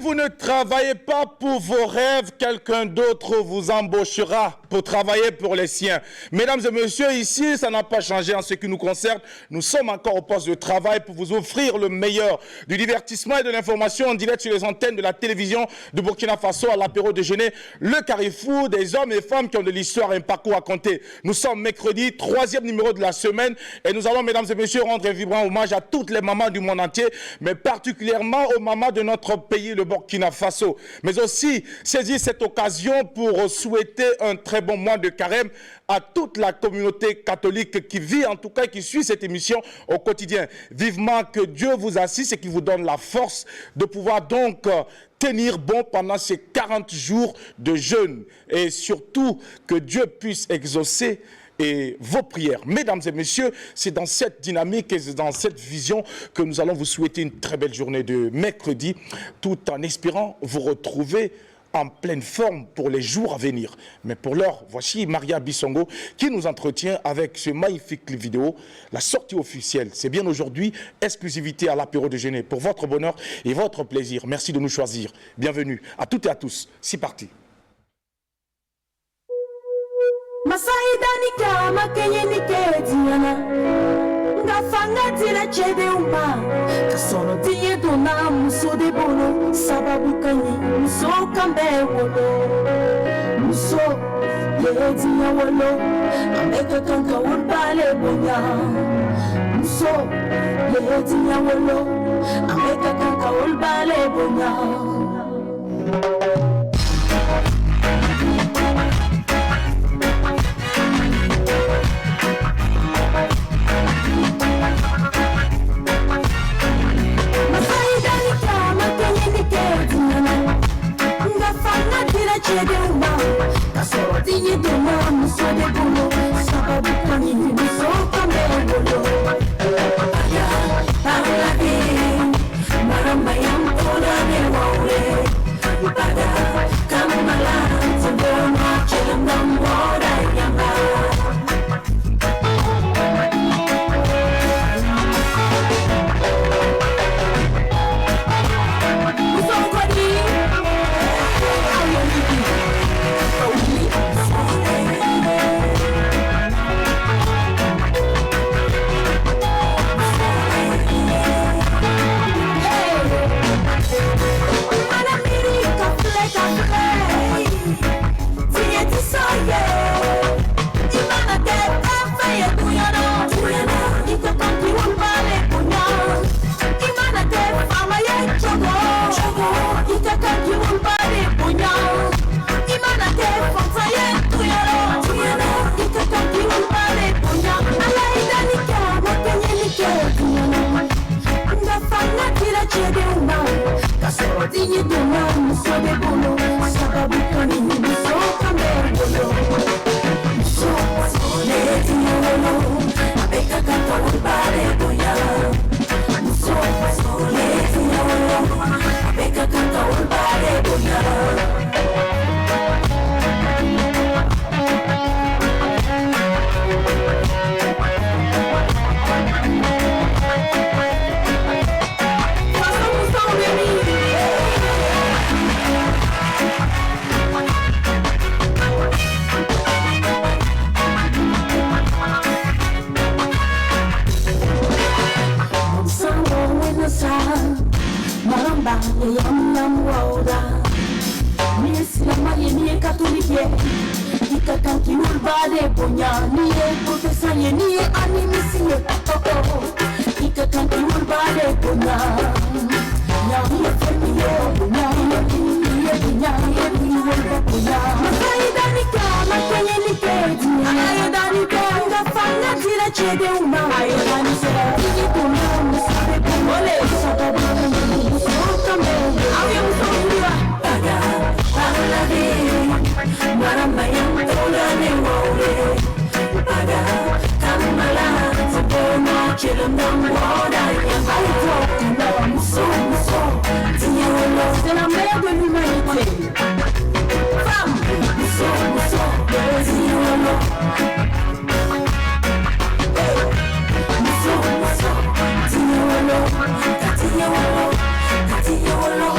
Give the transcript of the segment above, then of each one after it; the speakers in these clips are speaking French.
vous ne travaillez pas pour vos rêves, quelqu'un d'autre vous embauchera pour travailler pour les siens. Mesdames et messieurs, ici, ça n'a pas changé en ce qui nous concerne. Nous sommes encore au poste de travail pour vous offrir le meilleur du divertissement et de l'information en direct sur les antennes de la télévision de Burkina Faso à l'apéro déjeuner, le carrefour des hommes et femmes qui ont de l'histoire et un parcours à compter. Nous sommes mercredi, 3e numéro de la semaine et nous allons, mesdames et messieurs, rendre un vibrant hommage à toutes les mamans du monde entier, mais particulièrement aux mamans de notre pays, le Burkina Faso. Mais aussi saisir cette occasion pour souhaiter un très bon mois de carême à toute la communauté catholique qui vit, en tout cas, qui suit cette émission au quotidien. Vivement que Dieu vous assiste et qui vous donne la force de pouvoir donc tenir bon pendant ces 40 jours de jeûne. Et surtout, que Dieu puisse exaucer et vos prières. Mesdames et messieurs, c'est dans cette dynamique et c'est dans cette vision que nous allons vous souhaiter une très belle journée de mercredi, tout en espérant vous retrouver en pleine forme pour les jours à venir. Mais pour l'heure, voici Maria Bissongo qui nous entretient avec ce magnifique vidéo, la sortie officielle. C'est bien aujourd'hui, exclusivité à l'apéro déjeuner pour votre bonheur et votre plaisir. Merci de nous choisir. Bienvenue à toutes et à tous. C'est parti. Masaida makenye niketiana ngafanga tila chede umba kasono tiye dona muso de bono sababu kanyi muso kambe wolo muso yetiya wolo ameka kanka ulbale bonya muso yetiya wolo ameka kanka ulbale bonya. Kasoro doma muso de bono sababu kani muso kambe bolo aya para de maramba yam tola de waure pada kamala tobona chelam wora yamba. Kasoro doma muso de bono sababu kani muso kambe bolo muso letiya wolo abeka kanka ulbale bonya muso letiya wolo abeka kanka ulbale bonya. Maramba yam wauda Mislama yeni katolike Ikakanki ulbade bonya Niye profesa yeni animisiye Ikakanki ulbade bonya Nyamiye femiye Nyamiye kiniye Nyamiye kiniye bonya Masaida nika Makenye nike Ayeda nika Ngafanga tira chede uma Ayeda nisera Tiki kuna Musade kumole Sababu maramba yam tola ne waure pada kamala tobona chelam dam wora yam aito na muso tinya wolo c'est la mère de l'humanité femme muso tinya wolo muso tinya wolo tinya wolo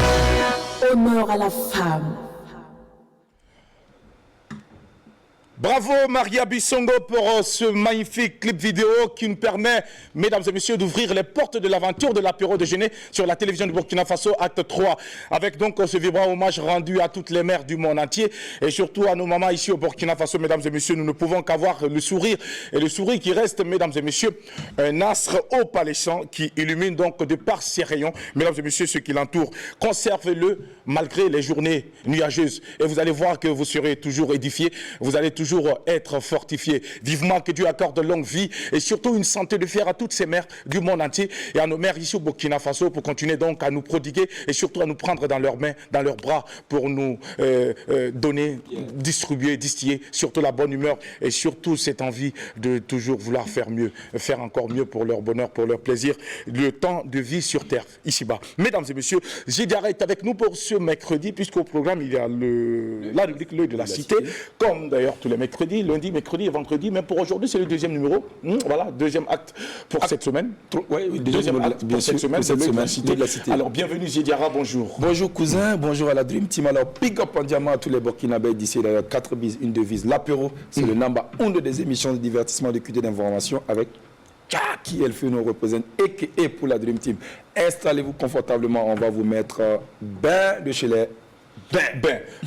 à la femme. Bravo Maria Bissongo pour ce magnifique clip vidéo qui nous permet, mesdames et messieurs, d'ouvrir les portes de l'aventure de l'apéro déjeuner sur la télévision du Burkina Faso, acte 3. Avec donc ce vibrant hommage rendu à toutes les mères du monde entier et surtout à nos mamans ici au Burkina Faso, mesdames et messieurs, nous ne pouvons qu'avoir le sourire. Et le sourire qui reste, mesdames et messieurs, un astre opalescent qui illumine donc de par ses rayons, mesdames et messieurs, ceux qui l'entourent. Conservez-le malgré les journées nuageuses et vous allez voir que vous serez toujours édifiés, vous allez toujours être fortifiés. Vivement que Dieu accorde longue vie et surtout une santé de fer à toutes ces mères du monde entier et à nos mères ici au Burkina Faso pour continuer donc à nous prodiguer et surtout à nous prendre dans leurs mains, dans leurs bras pour nous donner, distribuer, distiller surtout la bonne humeur et surtout cette envie de toujours vouloir faire mieux, faire encore mieux pour leur bonheur, pour leur plaisir, le temps de vie sur terre, ici-bas. Mesdames et messieurs, Zidiara est avec nous pour ce mercredi puisqu'au programme il y a la rubrique L'œil de la cité, comme d'ailleurs tous les mercredis, lundi, mercredi et vendredi. Même pour aujourd'hui, c'est le deuxième numéro. Voilà, deuxième acte pour cette semaine. Oui, deuxième acte pour cette semaine. C'est l'œil de la cité. Alors, bienvenue Zidiara, bonjour. Bonjour cousin, bonjour à la Dream Team. Alors, big up en diamant à tous les Burkinabés d'ici, d'ailleurs, 4 bises, une devise. L'apéro, c'est le number 1 des émissions de divertissement, de culture d'information avec qui elle fait nous représente et pour la Dream Team. Installez-vous confortablement, on va vous mettre bain de chez les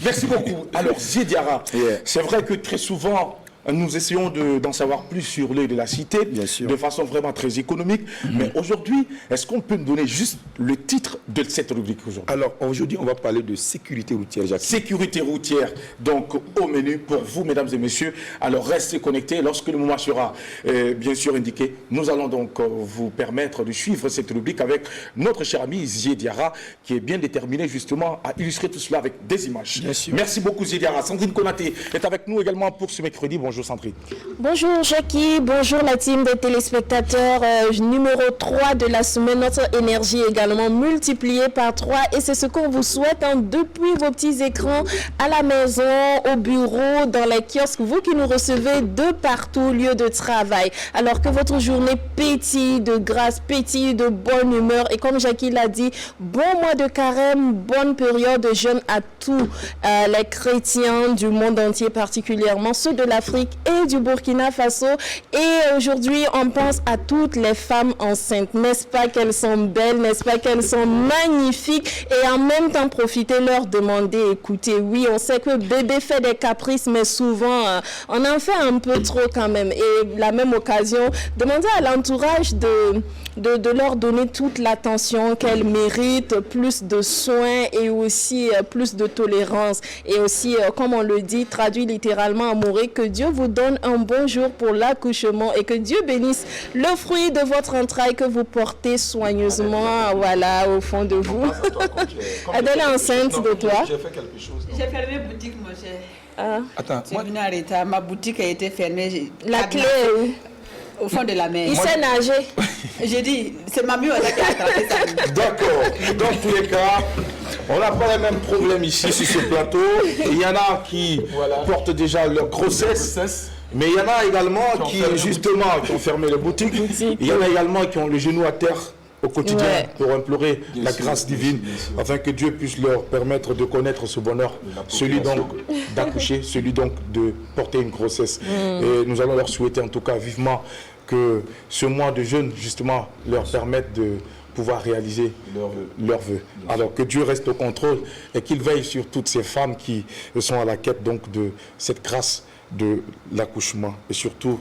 Merci beaucoup. Alors, Zidiara, c'est vrai que très souvent, nous essayons d'en savoir plus sur l'œil de la cité, de façon vraiment très économique. Mais aujourd'hui, est-ce qu'on peut nous donner juste le titre de cette rubrique aujourd'hui? Alors, aujourd'hui, on va parler de sécurité routière, Jacques. Sécurité routière, donc au menu pour vous, mesdames et messieurs. Alors, restez connectés. Lorsque le moment sera bien sûr indiqué, nous allons donc vous permettre de suivre cette rubrique avec notre cher ami Zidiara, qui est bien déterminé justement à illustrer tout cela avec des images. Merci beaucoup Zidiara. Sandrine Konaté est avec nous également pour ce mercredi. Bonjour Sandrine. Bonjour Jackie, bonjour la team des téléspectateurs. Numéro 3 de la semaine, notre énergie également multipliée par 3 et c'est ce qu'on vous souhaite depuis vos petits écrans, à la maison, au bureau, dans les kiosques, vous qui nous recevez de partout, lieu de travail. Alors que votre journée pétille de grâce, pétille de bonne humeur et comme Jackie l'a dit, bon mois de carême, bonne période de jeûne à tous les chrétiens du monde entier, particulièrement ceux de l'Afrique et du Burkina Faso. Et aujourd'hui, on pense à toutes les femmes enceintes. N'est-ce pas qu'elles sont belles? N'est-ce pas qu'elles sont magnifiques? Et en même temps, profiter, leur demander, écoutez, oui, on sait que bébé fait des caprices, mais souvent, on en fait un peu trop quand même. Et la même occasion, demander à l'entourage de leur donner toute l'attention qu'elles méritent, plus de soins et aussi plus de tolérance. Et aussi, comme on le dit, traduit littéralement amoureux, que Dieu vous donne un bon jour pour l'accouchement et que Dieu bénisse le fruit de votre entraille que vous portez soigneusement, voilà, au fond de vous. Adèle est enceinte de toi. J'ai fait quelque chose. J'ai fermé boutique, mon cher. Attends, Je suis venue en retard. Ma boutique a été fermée. La clé au fond de la mer. Il sait nager. J'ai dit, c'est ma mère qui a attrapé ça. D'accord. Dans tous les cas, on n'a pas les mêmes problèmes ici sur ce plateau. Il y en a qui portent déjà leur grossesse. Mais il y en a également qui justement qui ont fermé les boutiques. Il y en a également qui ont le genou à terre au quotidien pour implorer la grâce divine afin que Dieu puisse leur permettre de connaître ce bonheur, celui donc d'accoucher, celui donc de porter une grossesse. Et nous allons leur souhaiter en tout cas vivement que ce mois de jeûne justement leur permette de pouvoir réaliser leurs vœux. Alors que Dieu reste au contrôle et qu'il veille sur toutes ces femmes qui sont à la quête donc de cette grâce de l'accouchement et surtout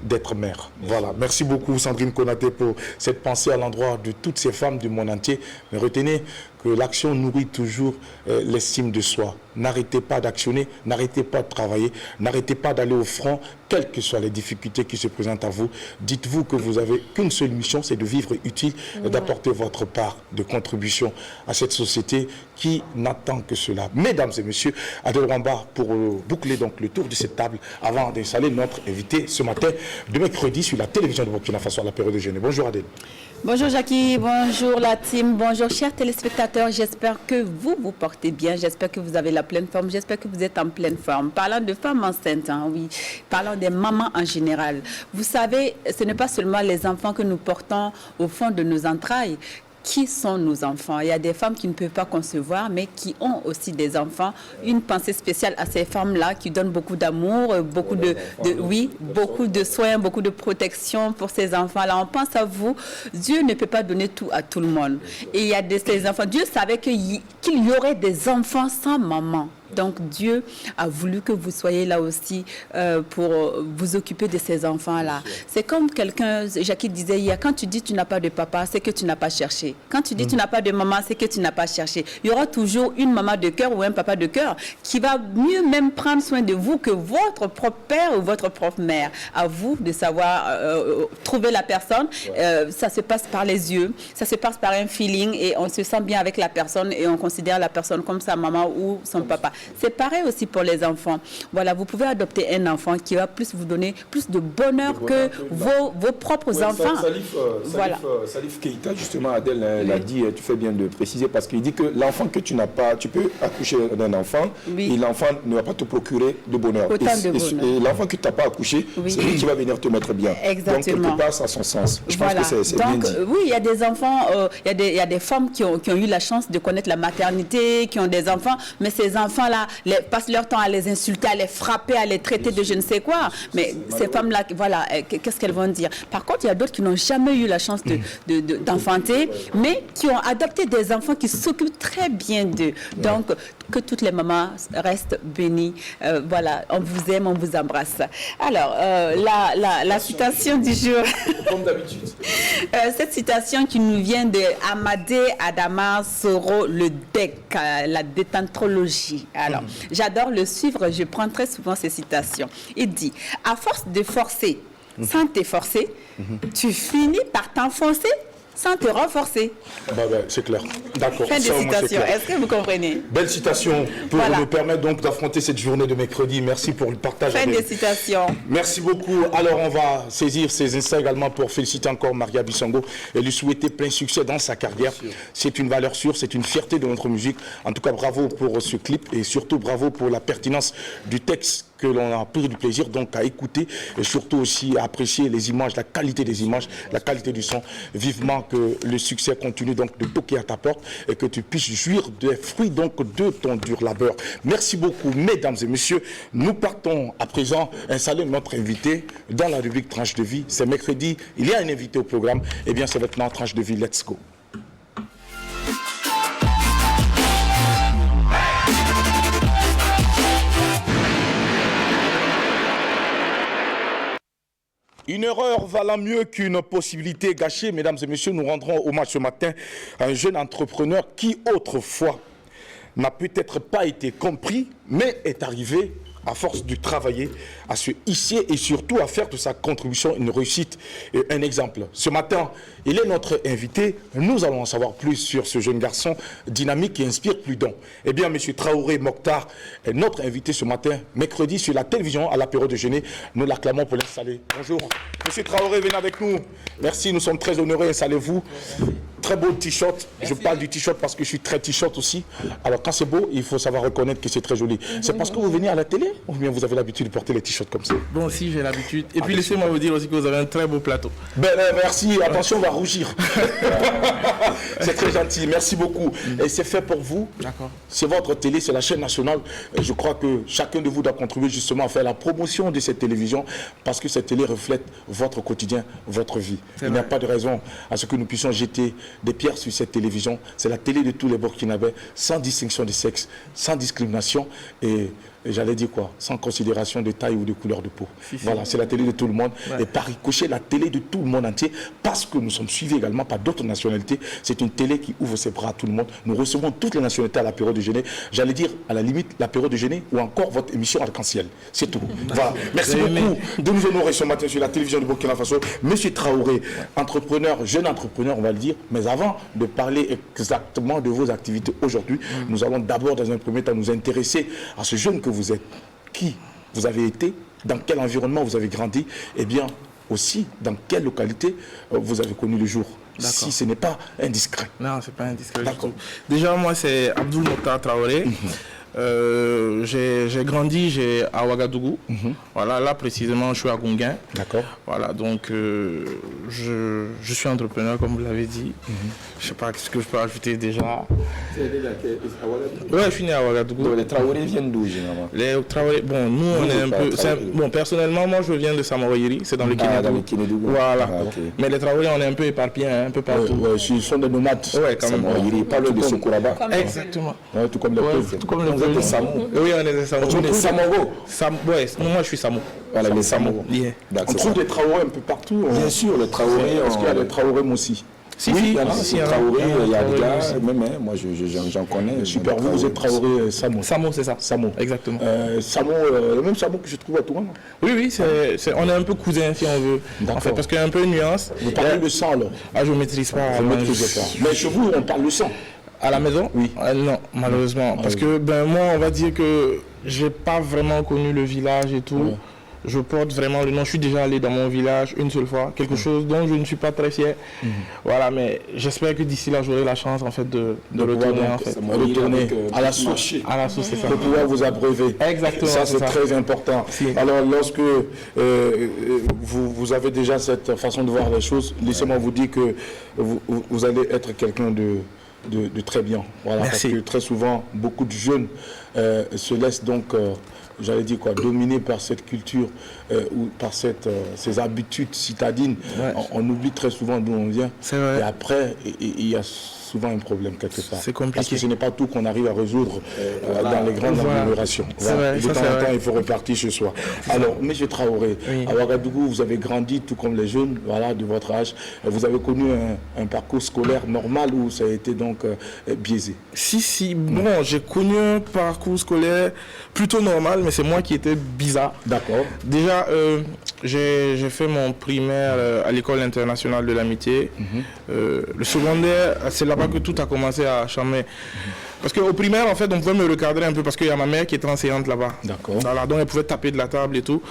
d'être mère. Voilà. Merci beaucoup Sandrine Konaté pour cette pensée à l'endroit de toutes ces femmes du monde entier. Mais retenez que l'action nourrit toujours l'estime de soi. N'arrêtez pas d'actionner, n'arrêtez pas de travailler, n'arrêtez pas d'aller au front, quelles que soient les difficultés qui se présentent à vous. Dites-vous que vous n'avez qu'une seule mission, c'est de vivre utile et d'apporter votre part de contribution à cette société qui n'attend que cela. Mesdames et messieurs, Adèle Rwamba pour boucler donc le tour de cette table avant d'installer notre invité ce matin de mercredi sur la télévision de Burkina Faso à l'apéro déjeuner. Bonjour Adèle. Bonjour Jackie, bonjour la team, bonjour chers téléspectateurs, j'espère que vous vous portez bien, j'espère que vous avez la pleine forme, j'espère que vous êtes en pleine forme. Parlant de femmes enceintes, oui, parlant des mamans en général. Vous savez, ce n'est pas seulement les enfants que nous portons au fond de nos entrailles. qui sont nos enfants. Il y a des femmes qui ne peuvent pas concevoir, mais qui ont aussi des enfants. Une pensée spéciale à ces femmes-là qui donnent beaucoup d'amour, beaucoup beaucoup de soins, beaucoup de protection pour ces enfants-là. On pense à vous. Dieu ne peut pas donner tout à tout le monde. Et il y a ces enfants. Dieu savait qu'il y aurait des enfants sans maman. Donc Dieu a voulu que vous soyez là aussi pour vous occuper de ces enfants-là. C'est comme quelqu'un, Jackie disait hier, quand tu dis tu n'as pas de papa, c'est que tu n'as pas cherché. Quand tu dis tu n'as pas de maman, c'est que tu n'as pas cherché. Il y aura toujours une maman de cœur ou un papa de cœur qui va mieux même prendre soin de vous que votre propre père ou votre propre mère. À vous de savoir trouver la personne. Ça se passe par les yeux, ça se passe par un feeling et on se sent bien avec la personne et on considère la personne comme sa maman ou son papa. C'est pareil aussi pour les enfants. Voilà, vous pouvez adopter un enfant qui va plus vous donner plus de bonheur que vos propres enfants. Salif Keïta, justement, Adèle l'a dit, tu fais bien de préciser, parce qu'il dit que l'enfant que tu n'as pas, tu peux accoucher d'un enfant et l'enfant ne va pas te procurer de bonheur. Et l'enfant que tu n'as pas accouché, c'est lui qui va venir te mettre bien. Exactement. Donc, quelque part, ça a son sens. Je pense que c'est bien dit. Oui, il y a des enfants, il y a des femmes qui ont eu la chance de connaître la maternité, qui ont des enfants, mais ces enfants-là passent leur temps à les insulter, à les frapper, à les traiter de je ne sais quoi. Mais ces femmes-là, voilà, qu'est-ce qu'elles vont dire? Par contre, il y a d'autres qui n'ont jamais eu la chance d'enfanter, mais qui ont adopté des enfants qui s'occupent très bien d'eux. Donc, que toutes les mamans restent bénies. Voilà, on vous aime, on vous embrasse. Alors, la citation du jour. Comme d'habitude. Cette citation qui nous vient de Amadé Adama Soro Le Dec, la détantrologie. Alors, j'adore le suivre, je prends très souvent ces citations. Il dit, à force de forcer sans t'efforcer, tu finis par t'enfoncer sans te renforcer. C'est clair. D'accord. Fin de citation. Est-ce que vous comprenez? Belle citation pour nous permettre donc d'affronter cette journée de mercredi. Merci pour le partage. Fin de citation. Merci beaucoup. Alors, on va saisir ces instants également pour féliciter encore Maria Bissongo et lui souhaiter plein succès dans sa carrière. C'est une valeur sûre, c'est une fierté de notre musique. En tout cas, bravo pour ce clip et surtout bravo pour la pertinence du texte que l'on a pris du plaisir donc à écouter et surtout aussi à apprécier les images, la qualité des images, la qualité du son. Vivement que le succès continue donc de toquer à ta porte et que tu puisses jouir des fruits donc de ton dur labeur. Merci beaucoup, mesdames et messieurs. Nous partons à présent installer notre invité dans la rubrique Tranche de vie. C'est mercredi, il y a un invité au programme. Eh bien, c'est maintenant Tranche de vie. Let's go. Une erreur valant mieux qu'une possibilité gâchée. Mesdames et messieurs, nous rendrons hommage ce matin à un jeune entrepreneur qui autrefois n'a peut-être pas été compris, mais est arrivé à force de travailler, à se hisser et surtout à faire de sa contribution une réussite et un exemple. Ce matin, il est notre invité. Nous allons en savoir plus sur ce jeune garçon dynamique qui inspire plus d'un. Eh bien, M. Traoré Mokhtar est notre invité ce matin, mercredi, sur la télévision à l'apéro déjeuner. Nous l'acclamons pour l'installer. Bonjour. M. Traoré, venez avec nous. Merci, nous sommes très honorés. Installez-vous. Très beau t-shirt. Je parle du t-shirt parce que je suis très t-shirt aussi. Alors, quand c'est beau, il faut savoir reconnaître que c'est très joli. C'est parce que vous venez à la télé ou bien vous avez l'habitude de porter les t-shirts comme ça? Bon, si, j'ai l'habitude. Et puis, laissez-moi vous dire aussi que vous avez un très beau plateau. Merci. Attention, on va rougir. C'est très gentil. Merci beaucoup. Et c'est fait pour vous. D'accord. C'est votre télé, c'est la chaîne nationale. Et je crois que chacun de vous doit contribuer justement à faire la promotion de cette télévision parce que cette télé reflète votre quotidien, votre vie. Il n'y a pas de raison à ce que nous puissions jeter des pierres sur cette télévision. C'est la télé de tous les Burkinabés, sans distinction de sexe, sans discrimination et j'allais dire quoi, sans considération de taille ou de couleur de peau. Voilà, c'est la télé de tout le monde. Ouais. Et par ricochet, la télé de tout le monde entier, parce que nous sommes suivis également par d'autres nationalités. C'est une télé qui ouvre ses bras à tout le monde. Nous recevons toutes les nationalités à l'apéro déjeuner. J'allais dire, à la limite, l'apéro déjeuner ou encore votre émission Arc-en-Ciel. C'est tout. Voilà. Merci beaucoup de nous honorer ce matin sur la télévision du Burkina Faso. Monsieur Traoré, entrepreneur, jeune entrepreneur, on va le dire. Mais avant de parler exactement de vos activités aujourd'hui, nous allons d'abord, dans un premier temps, nous intéresser à ce jeune que vous êtes, qui vous avez été, dans quel environnement vous avez grandi, et bien aussi dans quelle localité vous avez connu le jour, si ce n'est pas indiscret. Non, ce n'est pas indiscret du tout. Déjà, moi, c'est Abdoul Mokhtar Traoré. J'ai grandi à Ouagadougou. Voilà, là précisément, je suis à Gunguin. D'accord. Voilà, donc je suis entrepreneur, comme vous l'avez dit. Je sais pas ce que je peux ajouter déjà. Ouais, je suis né à Ouagadougou. Donc, les Traoré viennent d'où, généralement? Les Traoré, bon, nous, on est un peu... Bon, personnellement, moi, je viens de Samoroyeri, c'est dans le Kénédougou. Voilà. Mais les Traoré, on est un peu éparpillés, un peu partout. Ouais, ils sont des nomades. Ouais, quand même. Samoroyeri, pas le de Sokoraba. Exactement. Ouais, tout comme les peuples. Tout comme le Vous êtes des Samo. Oui, on est des Samo. On est Samoro. Ouais, moi, je suis Samo. Voilà, les Samo. Yeah. On trouve des Traoré un peu partout. Bien sûr, le Traoré. Est-ce qu'il y a des Traoré aussi? Si, Oui, si, il y en a, si, Traoré, il y a des gars, aussi. même, moi j'en connais. Super, vous êtes Traoré Samo. Samo, c'est ça. Samo. Exactement. Samo, le même Samo que je trouve à Touran. Oui, on est un peu cousins si on veut. En fait, parce qu'il y a un peu une nuance. Vous parlez de sang alors? Ah, je ne maîtrise pas. Vous ne maîtrisez pas. Mais chez vous, on parle de sang. À la maison? Oui. Non, malheureusement. Parce que moi, on va dire que j'ai pas vraiment connu le village et tout. Ouais. Je porte vraiment le nom. Je suis déjà allé dans mon village une seule fois. Quelque chose dont je ne suis pas très fier. Voilà, mais j'espère que d'ici là, j'aurai la chance en fait de retourner en fait. Retourner à la source. À la source, c'est ça. Pour pouvoir vous abreuver. Exactement. Ça, c'est ça. très important. Si. Alors, lorsque vous avez déjà cette façon de voir les choses, laissez-moi vous dire que vous allez être quelqu'un de très bien. Voilà, Merci. parce que très souvent, beaucoup de jeunes se laissent donc, j'allais dire quoi, dominés par cette culture ou par ces habitudes citadines. Ouais. On oublie très souvent d'où on vient. C'est vrai. Et après, il y a souvent un problème quelque part. C'est compliqué. Parce que ce n'est pas tout qu'on arrive à résoudre dans les grandes agglomérations. C'est Voilà. vrai, Et de ça, temps c'est en vrai. temps, il faut repartir chez soi. Alors, M. Traoré, Oui. à Ouagadougou, vous avez grandi tout comme les jeunes, voilà, de votre âge. Vous avez connu un parcours scolaire normal ou ça a été donc biaisé? Si. Bon, j'ai connu un parcours scolaire plutôt normal, mais c'est moi qui étais bizarre. D'accord. Déjà, j'ai fait mon primaire à l'école internationale de l'amitié. Le secondaire, c'est là-bas que tout a commencé à changer. Parce qu'au primaire, en fait, on pouvait me recadrer un peu parce qu'il y a ma mère qui était enseignante là-bas. D'accord. Voilà, donc elle pouvait taper de la table et tout.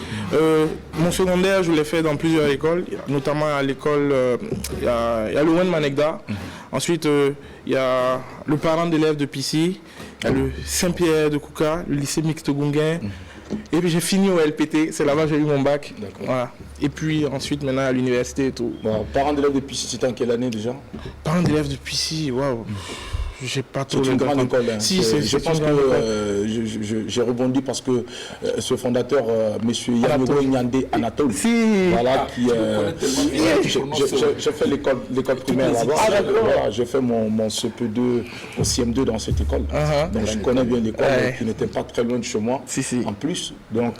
Mon secondaire, je l'ai fait dans plusieurs écoles, notamment à l'école, il y a l'Owen Manegda. Ensuite, il y a le parent d'élèves de Pissy, il y a le Saint-Pierre de Kouka, le lycée mixte Gunguin. Et puis j'ai fini au LPT, c'est là-bas que j'ai eu mon bac. D'accord. Voilà. Et puis ensuite, maintenant à l'université et tout. Bon, parents d'élèves de Pissy, c'était en quelle année déjà? Parents d'élèves de Pissy, waouh. J'ai pas trop C'est une le grande temps. école. Hein. Si, Je pense une que grande école. j'ai rebondi parce que ce fondateur, M. Yamogo Nyandé Anatole, Si. voilà, qui j'ai fait l'école primaire là-bas. Voilà, j'ai fait mon CP2 au CM2 dans cette école. Donc je connais bien l'école qui n'était pas très loin de chez moi. Si. En plus, donc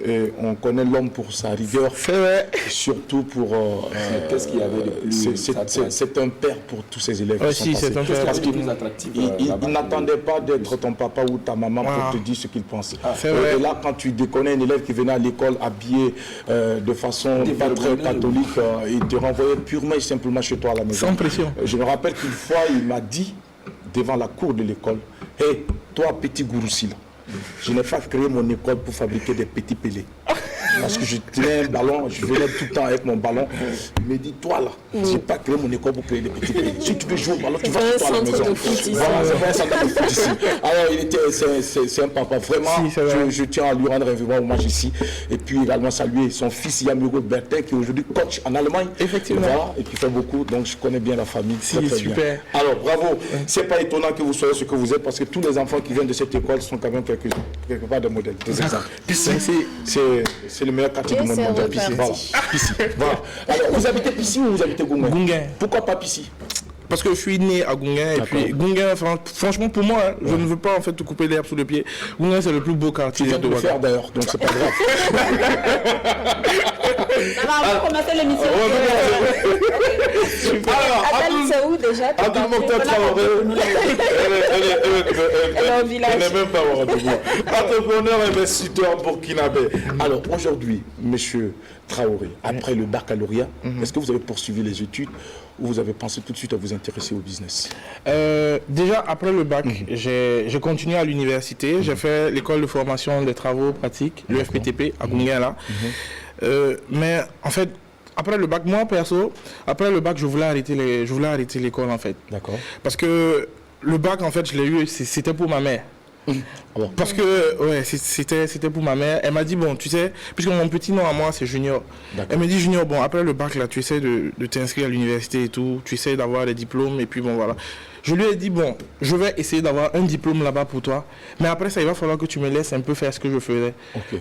et on connaît l'homme pour sa rigueur. C'est vrai. Surtout pour. Qu'est-ce qu'il y avait de plus C'est un père pour tous ses élèves. Ouais, qui sont si, passés. c'est un père. Parce qu'il là-bas, n'attendait pas d'être ton papa ou ta maman pour te dire ce qu'il pense. C'est vrai. Et là, quand tu déconnais un élève qui venait à l'école habillé de façon pas très catholique, il te renvoyait purement et simplement chez toi à la maison. Sans pression. Je me rappelle qu'une fois, il m'a dit, devant la cour de l'école, « Hé, toi, petit Gouroussi, là, je n'ai pas créé mon école pour fabriquer des petits pélés. » Parce que je tenais un ballon, je venais tout le temps avec mon ballon. Il me dit, toi là, je n'ai pas créé mon école pour créer des petits pélés. Si tu veux jouer au ballon, tu vas chez toi à la maison. Voilà, c'est pas un centre de foot ici. Alors, c'est un papa. Vraiment, Si, je tiens à lui rendre un vivant hommage ici. Et puis également saluer son fils Yamiro Bertin, qui est aujourd'hui coach en Allemagne. Effectivement. Voilà, et qui fait beaucoup. Donc, je connais bien la famille. Très, très super. bien. Alors, bravo. C'est pas étonnant que vous soyez ce que vous êtes, parce que tous les enfants qui viennent de cette école sont quand même quelque part des modèles, des exemples. C'est le meilleur quartier du monde mondial. Pissy. Voilà. Pissy. Voilà. Alors, vous habitez Pissy ou vous habitez Gunguin? Gunguin. Pourquoi pas Pissy? Parce que je suis né à Gunguin et puis Gunguin, franchement pour moi, je ne veux pas en fait te couper l'herbe sous le pied. Gunguin c'est le plus beau quartier Tu viens de de le faire Ouagadougou. d'ailleurs, donc c'est pas grave. On va commencer l'émission. Adèle, c'est où déjà? Abdul Mokhtar Traoré, Elle est au village. elle n'est même pas au Ouagadougou. Entrepreneur investisseur burkinabé. Alors aujourd'hui, monsieur Traoré, après le baccalauréat, est-ce que vous avez poursuivi les études ou vous avez pensé tout de suite à vous intéresser au business? Déjà après le bac, j'ai continué à l'université, j'ai fait l'école de formation des travaux pratiques, le FPTP à Gunguin là. Mais en fait, après le bac, moi perso, après le bac, je voulais arrêter l'école en fait. D'accord. Parce que le bac en fait, je l'ai eu, c'était pour ma mère. Parce que ouais, c'était pour ma mère. Elle m'a dit, bon, tu sais, puisque mon petit nom à moi, c'est Junior. Elle me dit, Junior, bon, après le bac, là, tu essaies de t'inscrire à l'université et tout. Tu essaies d'avoir des diplômes et puis bon, voilà. Je lui ai dit, bon, je vais essayer d'avoir un diplôme là-bas pour toi. Mais après ça, il va falloir que tu me laisses un peu faire ce que je faisais.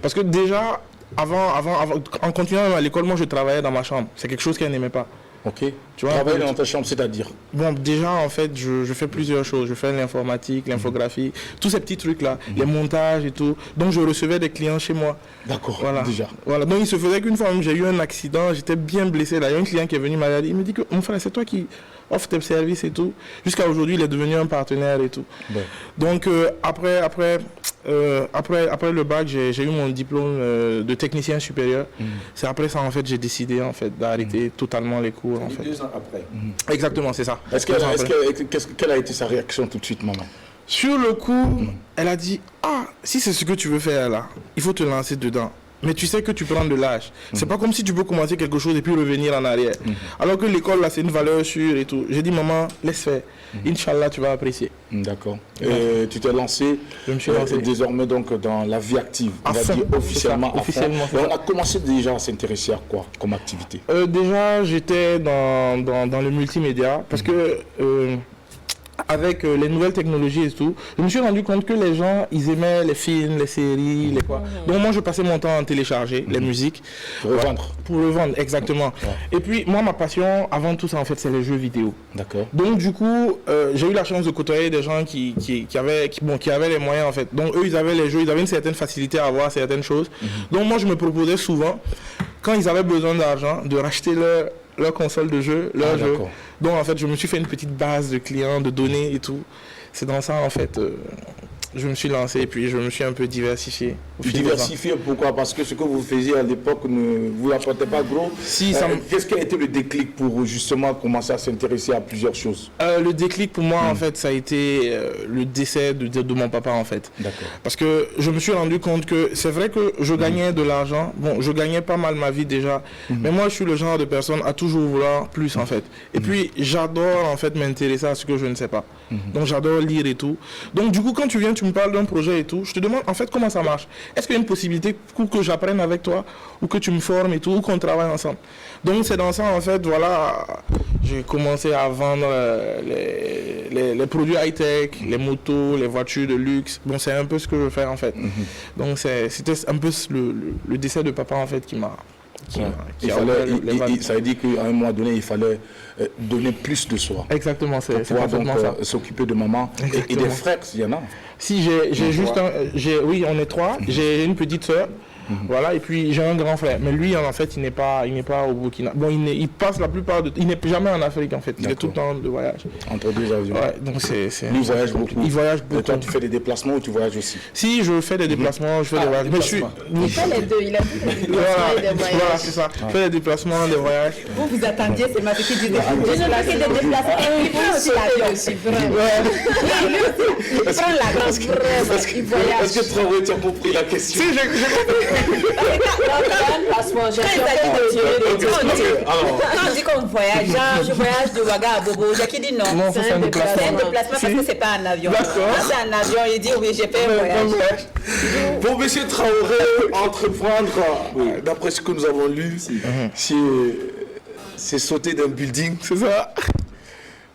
Parce que déjà, en continuant à l'école, moi, je travaillais dans ma chambre. C'est quelque chose qu'elle n'aimait pas. Ok. Tu vois, travailler dans ta chambre, c'est-à-dire? Bon, déjà, en fait, je fais plusieurs choses. Je fais l'informatique, l'infographie, tous ces petits trucs-là, les montages et tout. Donc, je recevais des clients chez moi. D'accord, voilà. déjà. Voilà. Donc, il se faisait qu'une fois, j'ai eu un accident, j'étais bien blessé. Là. Il y a un client qui est venu m'aider. Il me dit que, mon frère, c'est toi qui offre tes services et tout. Jusqu'à aujourd'hui, il est devenu un partenaire et tout. Ouais. Donc, après le bac, j'ai eu mon diplôme de technicien supérieur. C'est après ça, en fait, j'ai décidé en fait, d'arrêter totalement les cours. En fait. 2 ans après. Exactement, c'est ça. Quelle a été sa réaction tout de suite, maman? Sur le coup, elle a dit, ah, si c'est ce que tu veux faire là, il faut te lancer dedans. Mais tu sais que tu prends de l'âge. C'est pas comme si tu peux commencer quelque chose et puis revenir en arrière. Alors que l'école, là, c'est une valeur sûre et tout. J'ai dit, maman, laisse faire. Inch'Allah, tu vas apprécier. D'accord. Et tu t'es lancé, je me suis lancé désormais donc dans la vie active. On va dire officiellement. On a commencé déjà à s'intéresser à quoi comme activité? Déjà, j'étais dans le multimédia parce que... avec les nouvelles technologies et tout, je me suis rendu compte que les gens, ils aimaient les films, les séries, les quoi. Donc moi, je passais mon temps à télécharger les musiques. Pour revendre. Pour revendre, exactement. Et puis, moi, ma passion, avant tout ça, en fait, c'est les jeux vidéo. D'accord. Donc, du coup, j'ai eu la chance de côtoyer des gens qui avaient les moyens, en fait. Donc, eux, ils avaient les jeux, ils avaient une certaine facilité à avoir certaines choses. Donc, moi, je me proposais souvent, quand ils avaient besoin d'argent, de racheter leur console de jeu, leur jeu. Donc en fait, je me suis fait une petite base de clients, de données et tout. C'est dans ça en fait, je me suis lancé et puis je me suis un peu diversifié. Diversifié, pourquoi? Parce que ce que vous faisiez à l'époque ne vous apportait pas gros. Si, qu'est-ce qui a été le déclic pour justement commencer à s'intéresser à plusieurs choses? Le déclic pour moi en fait, ça a été le décès de mon papa en fait. D'accord. Parce que je me suis rendu compte que c'est vrai que je gagnais de l'argent. Bon, je gagnais pas mal ma vie déjà. Mais moi, je suis le genre de personne à toujours vouloir plus en fait. Et puis, j'adore en fait m'intéresser à ce que je ne sais pas. Donc, j'adore lire et tout. Donc, du coup, quand tu viens, tu me parles d'un projet et tout, je te demande en fait comment ça marche. Est-ce qu'il y a une possibilité que j'apprenne avec toi ou que tu me formes et tout, ou qu'on travaille ensemble? Donc, c'est dans ça en fait, voilà, j'ai commencé à vendre les produits high-tech, les motos, les voitures de luxe. Bon, c'est un peu ce que je fais en fait. Donc, c'était un peu le décès de papa en fait qui m'a... ça veut dire qu'à un moment donné, il fallait donner plus de soi. Exactement, c'est parfaitement ça. S'occuper de maman et des frères, il y en a. Si, j'ai juste oui, on est 3. J'ai une petite soeur. Voilà, et puis j'ai un grand frère. Mais lui, en fait, il n'est pas au Burkina. Bon, il passe la plupart de... Il n'est jamais en Afrique, en fait. Il est tout le temps de voyage. Entre deux avions. Ouais, donc c'est... Lui, il voyage beaucoup. Il voyage beaucoup. Et toi, tu fais des déplacements ou tu voyages aussi? Si, je fais des déplacements, je fais des voyages. Mais il fait les deux, il a dit des déplacements et des voyages. Voilà, c'est ça. Je fais des déplacements, des voyages. Vous attendiez, c'est ma petite idée. Je ne fais que des déplacements. Il prend aussi l'avion aussi, vraiment. Il prend l'avion, vraiment. Il voyage. Est-ce que Traoré, tu as compris la question? Si, j'ai compris. Quand on dit qu'on voyage, genre je voyage de Ouaga à Bobo, il y a qui dit non. C'est un déplacement. C'est un déplacement parce que c'est pas un avion. Quand c'est un avion, il dit oui, j'ai fait un voyage. Pour M. Traoré, entreprendre, d'après ce que nous avons lu, c'est sauter d'un building, c'est ça,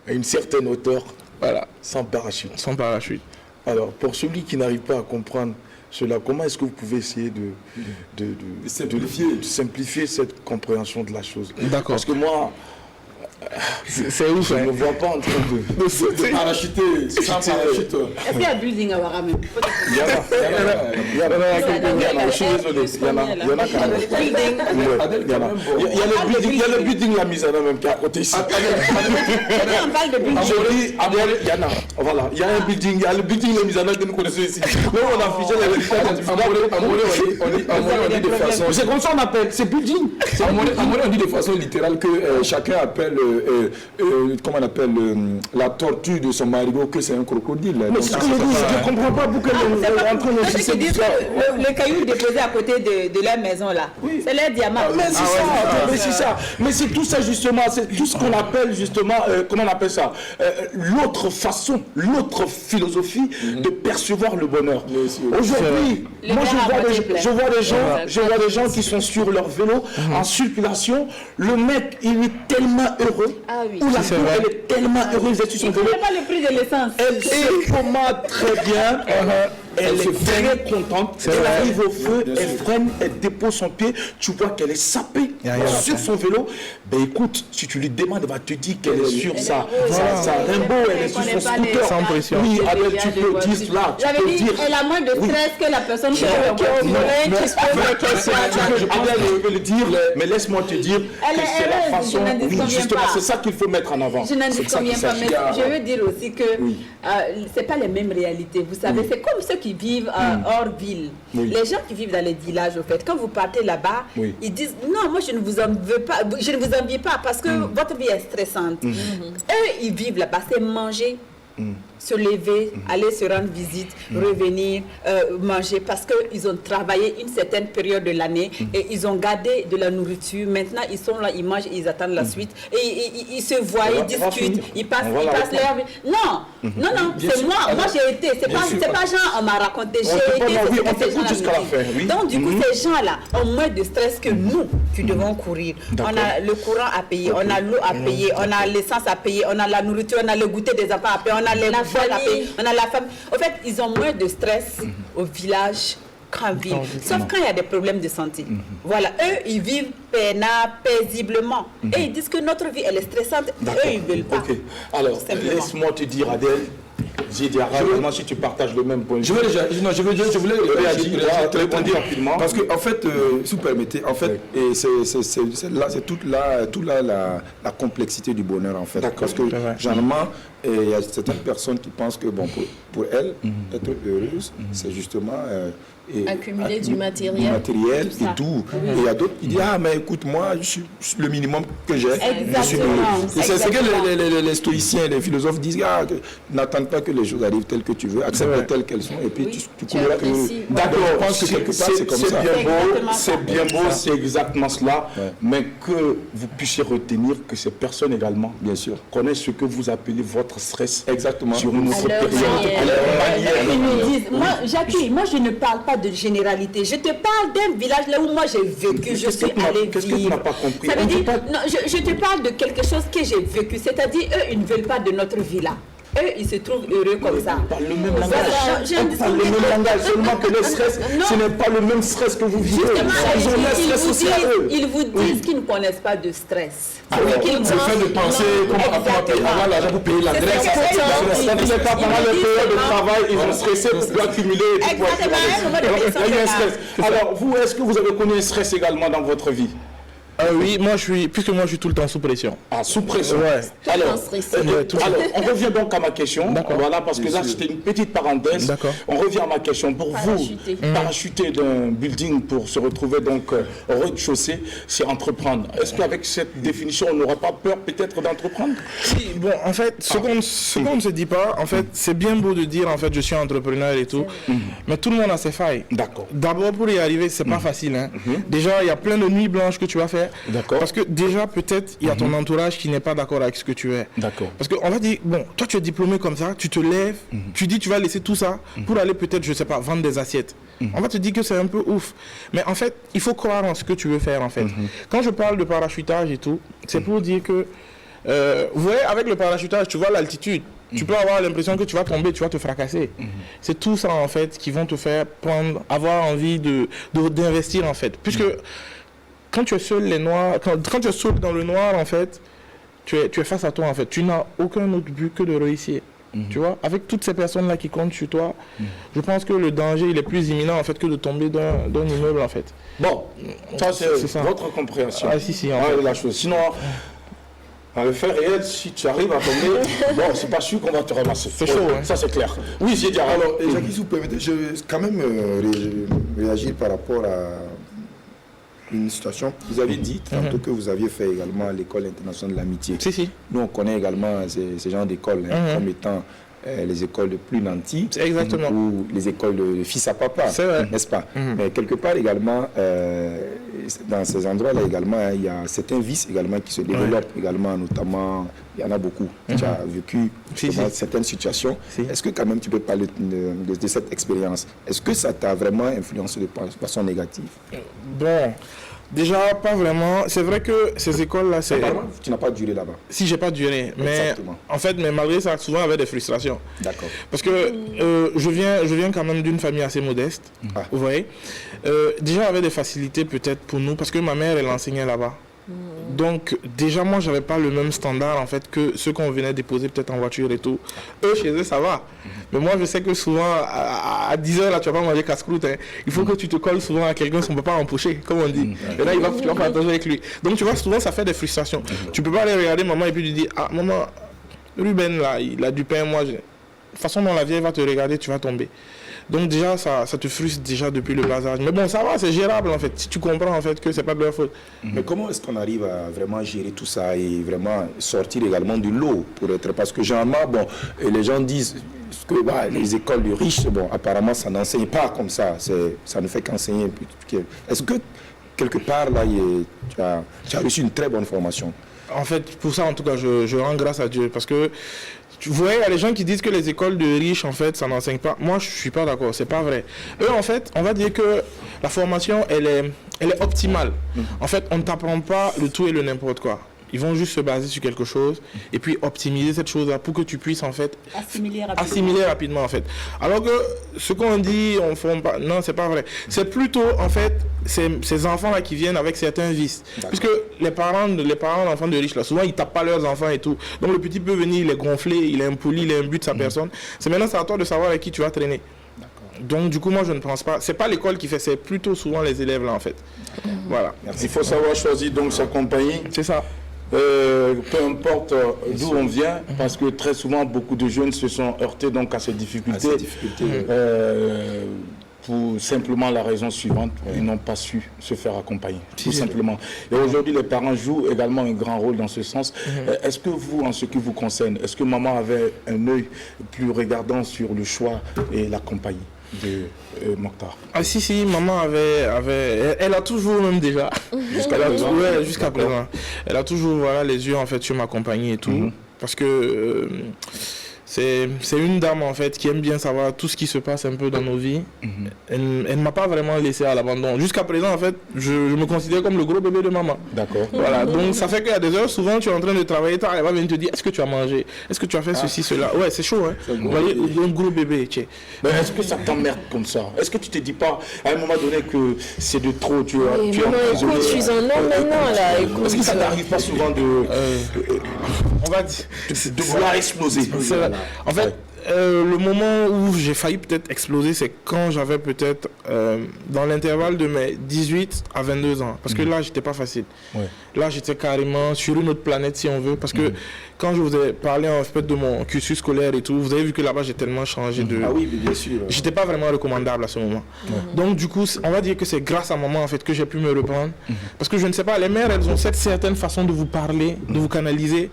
à une certaine hauteur, voilà, sans parachute. Sans parachute. Alors, pour celui qui n'arrive pas à comprendre cela, comment est-ce que vous pouvez essayer de simplifier cette compréhension de la chose? D'accord. Parce que moi, c'est ouf. Je ne me vois pas en train de parachuter sans parachute. Est-ce qu'il y a un building à Ouaga même? Il y en a. Je suis désolé. Il y en a quand même. Il y a le building la mise en œuvre même qui est à côté ici. On parle de building. Il y en a. Voilà. Il y a un building. Il y a le building la mise en œuvre que nous connaissons ici. Nous, on a affiché les résultats. C'est comme ça on appelle. C'est building. On dit de façon littérale que chacun appelle comment on appelle, la tortue de son marigot que c'est un crocodile. Mais c'est ce que je dis, je ne comprends pas pourquoi on est en train de Ceux qui disent que le caillou déposé à côté de leur maison là, c'est leur diamant. Mais c'est ça, mais c'est ça. Mais c'est tout ça justement, c'est tout ce qu'on appelle justement, comment on appelle ça, l'autre façon, l'autre philosophie de percevoir le bonheur. Aujourd'hui, moi je vois des gens qui sont sur leur vélo en circulation. Le mec, il est tellement heureux. Ah oui. Ou la fille, elle est tellement heureuse d'être sur son Il ne vélo. connaît pas le prix de l'essence. Elle se pommade très bien. Elle est très contente. Elle arrive au feu, elle freine, elle dépose son pied. Tu vois qu'elle est sapée sur son vélo. Ben écoute, si tu lui demandes, elle va te dire qu'elle est sur sa Rainbow, elle est sur son scooter. Sans pression. Oui, Adèle, tu peux dire là. Tu J'avais peux dit, dire. elle a moins de stress que la personne qui est au volant, qui se pose des questions. Adèle, je peux le dire, mais laisse-moi te dire que Elle est c'est la heureuse, façon. je n'en Oui, disconviens justement, pas. c'est ça qu'il faut mettre en avant. Je n'en C'est de ça qu'il disconviens pas, mais s'agit. je veux dire aussi que c'est pas les mêmes réalités. Vous savez, c'est comme ceux qui vivent hors ville. Oui. Les gens qui vivent dans les villages, au fait, quand vous partez là-bas, Oui. ils disent non, moi je ne vous en veux pas, je ne vous envie pas parce que votre vie est stressante. Eux, ils vivent là-bas, c'est manger. Se lever, aller se rendre visite, revenir, manger, parce qu'ils ont travaillé une certaine période de l'année et ils ont gardé de la nourriture. Maintenant, ils sont là, ils mangent et ils attendent la suite. Et ils se voient, ils discutent, ils passent leur vie. Non, c'est moi j'ai été. C'est pas genre, on m'a raconté, j'ai été, c'est ces gens-là. Donc, du coup, ces gens-là ont moins de stress que nous qui devons courir. On a le courant à payer, on a l'eau à payer, on a l'essence à payer, on a la nourriture, on a le goûter des enfants à payer, on a les vols à payer, on a la femme. En fait, ils ont moins de stress au village qu'en ville. Sauf quand il y a des problèmes de santé. Voilà, eux, ils vivent paisiblement. Et ils disent que notre vie, elle est stressante. Eux, ils ne veulent pas. Ok. Alors, laisse-moi te dire, Adèle, vraiment, si tu partages le même point de vue. Je voulais répondre rapidement. Parce que, en fait, si vous permettez, en fait, et c'est toute la complexité du bonheur, en fait. D'accord. Parce que, généralement, il y a certaines personnes qui pensent que, bon, pour elles, être heureuse, c'est justement accumuler du matériel et tout. Et il y a d'autres qui disent, ah, mais écoute, moi, je suis le minimum que j'ai. Je suis heureux. Et c'est ce que les stoïciens, les philosophes disent, ah, n'attends pas que les choses arrivent telles que tu veux, accepte telles qu'elles sont, et puis tu couleras que... D'accord, je pense que quelque part, c'est comme ça. C'est bien beau, c'est exactement cela, mais que vous puissiez retenir que ces personnes également, bien sûr, connaissent ce que vous appelez votre stress. Exactement. Sur une autre période. Ils nous disent, moi, Jackie, moi je ne parle pas de généralité. Je te parle d'un village là où moi j'ai vécu, je suis allée vivre. Qu'est-ce que tu n'as pas compris? Ça veut dire, non, je te parle de quelque chose que j'ai vécu. C'est-à-dire, eux, ils ne veulent pas de notre vie là. Eux, ils se trouvent heureux comme ça. Ils parlent le même langage. Seulement que le stress, ce n'est pas le même stress que vous vivez. Ils ont le stress aussi à eux. Ils vous disent qu'ils ne connaissent pas de stress. C'est fait de penser comment avoir l'argent pour payer l'adresse. Dans tous les cas, pendant les périodes de travail, ils ont stressé pour accumuler. Alors, vous, est-ce que vous avez connu un stress également dans votre vie? Oui, puisque moi je suis tout le temps sous pression. Ah, sous pression. Ouais. Alors, on revient donc à ma question. Voilà, parce que là c'était une petite parenthèse. On revient à ma question. Pour vous, parachuter d'un building pour se retrouver donc au rez-de-chaussée, c'est entreprendre. Est-ce qu'avec cette définition, on n'aura pas peur peut-être d'entreprendre? Si, bon, en fait, ce qu'on ne se dit pas, en fait, c'est bien beau de dire, en fait, je suis entrepreneur et tout, mais tout le monde a ses failles. D'accord. D'abord, pour y arriver, c'est pas facile. Hein. Déjà, il y a plein de nuits blanches que tu vas faire. D'accord. Parce que déjà, peut-être, il y a ton entourage qui n'est pas d'accord avec ce que tu es. D'accord. Parce qu'on va dire, bon, toi, tu es diplômé comme ça, tu te lèves, tu dis, tu vas laisser tout ça pour aller peut-être, je sais pas, vendre des assiettes. On va te dire que c'est un peu ouf. Mais en fait, il faut croire en ce que tu veux faire, en fait. Quand je parle de parachutage et tout, c'est pour dire que, vous voyez, avec le parachutage, tu vois l'altitude. Tu peux avoir l'impression que tu vas tomber, tu vas te fracasser. C'est tout ça, en fait, qui vont te faire avoir envie d'investir, en fait. Puisque quand tu es seul quand tu es seul dans le noir, en fait, tu es face à toi, en fait. Tu n'as aucun autre but que de réussir. Tu vois, avec toutes ces personnes-là qui comptent sur toi, je pense que le danger, il est plus imminent, en fait, que de tomber d'un immeuble, en fait. Bon, ça c'est votre compréhension. Ah, si, en fait. La chose. Sinon, dans le fait réel, si tu arrives à tomber, bon, c'est pas sûr qu'on va te ramasser. C'est chaud, hein. Ça c'est clair. Oui, j'ai dit. Alors, Jackie, si vous permettez, je vais quand même réagir par rapport à une situation. Vous avez dit tantôt que vous aviez fait également l'école internationale de l'amitié. Si. Nous, on connaît également ces genres d'écoles comme étant les écoles de plus nantis. Exactement. Ou les écoles de fils à papa, n'est-ce pas? Mais quelque part également, dans ces endroits-là également, il y a certains vices également qui se développent également, notamment, il y en a beaucoup. Tu as vécu certaines situations. Est-ce que quand même tu peux parler de cette expérience? Est-ce que ça t'a vraiment influencé de façon négative? Bon, déjà, pas vraiment. C'est vrai que ces écoles-là, c'est... Tu n'as pas duré là-bas? Si, j'ai pas duré. Mais exactement. En fait, mais malgré ça, souvent avec des frustrations. D'accord. Parce que je viens quand même d'une famille assez modeste. Vous voyez. Déjà, avec des facilités peut-être pour nous, parce que ma mère, elle enseignait là-bas. Donc déjà moi j'avais pas le même standard en fait que ceux qu'on venait déposer peut-être en voiture et tout. Eux chez eux ça va. Mais moi je sais que souvent à 10h là tu vas pas manger casse-croûte. Il faut que tu te colles souvent à quelqu'un son papa empoché comme on dit. Et là tu vas partager avec lui. Donc tu vois souvent ça fait des frustrations. Tu peux pas aller regarder maman et puis tu dis ah maman Ruben là il a du pain moi. De toute façon dans la vie elle va te regarder tu vas tomber. Donc déjà, ça te frustre déjà depuis le bas âge. Mais bon, ça va, c'est gérable en fait. Si tu comprends en fait que c'est pas de leur faute. Mais comment est-ce qu'on arrive à vraiment gérer tout ça et vraiment sortir également du lot pour être... Parce que généralement, bon, les gens disent que les écoles de riches, bon, apparemment, ça n'enseigne pas comme ça. Ça ne fait qu'enseigner. Est-ce que quelque part, là, tu as reçu une très bonne formation? En fait, pour ça, en tout cas, je rends grâce à Dieu. Parce que tu vois, il y a les gens qui disent que les écoles de riches, en fait, ça n'enseigne pas. Moi, je ne suis pas d'accord, c'est pas vrai. Eux, en fait, on va dire que la formation, elle est optimale. En fait, on ne t'apprend pas le tout et le n'importe quoi. Ils vont juste se baser sur quelque chose et puis optimiser cette chose-là pour que tu puisses en fait assimiler rapidement en fait. Alors que ce qu'on dit, on forme pas, non, c'est pas vrai. C'est plutôt en fait ces enfants-là qui viennent avec certains vices. Puisque les parents d'enfants de riches là, souvent ils tapent pas leurs enfants et tout. Donc le petit peut venir, il est gonflé, il est impoli, il est imbu de sa personne. C'est à toi de savoir avec qui tu vas traîner. Donc du coup moi je ne pense pas, c'est pas l'école qui fait, c'est plutôt souvent les élèves là en fait. Voilà. Il faut savoir choisir donc sa compagnie. C'est ça. Peu importe d'où on vient, parce que très souvent beaucoup de jeunes se sont heurtés donc à ces difficultés, pour simplement la raison suivante, ils n'ont pas su se faire accompagner, tout simplement. Et aujourd'hui les parents jouent également un grand rôle dans ce sens. Est-ce que vous, en ce qui vous concerne, est-ce que maman avait un œil plus regardant sur le choix et la compagnie de Mokhtar? Ah si, maman elle a toujours même déjà, jusqu'à présent, elle a toujours les yeux en fait sur ma compagnie et tout, parce que c'est une dame en fait qui aime bien savoir tout ce qui se passe un peu dans nos vies. Elle ne m'a pas vraiment laissé à l'abandon. Jusqu'à présent en fait, je me considère comme le gros bébé de maman. D'accord. Voilà, donc ça fait qu'à des heures, souvent tu es en train de travailler tard, elle va venir te dire est-ce que tu as mangé? Est-ce que tu as fait ceci, cela? Ouais, c'est chaud, hein. Vous voyez, un gros bébé, tu sais. Mais est-ce que ça t'emmerde comme ça? Est-ce que tu te dis pas à un moment donné que c'est de trop, tu es écoute, je suis un homme maintenant là. Est-ce que ça t'arrive pas souvent on va dire, de vouloir exploser? En fait, le moment où j'ai failli peut-être exploser, c'est quand j'avais peut-être dans l'intervalle de mes 18 à 22 ans. Parce que là, j'étais pas facile. Là, j'étais carrément sur une autre planète, si on veut. Parce que quand je vous ai parlé en fait de mon cursus scolaire et tout, vous avez vu que là-bas, j'ai tellement changé de... Ah oui, bien sûr. J'étais pas vraiment recommandable à ce moment. Donc, du coup, on va dire que c'est grâce à maman, en fait, que j'ai pu me reprendre. Parce que je ne sais pas, les mères, elles ont cette certaine façon de vous parler, de vous canaliser.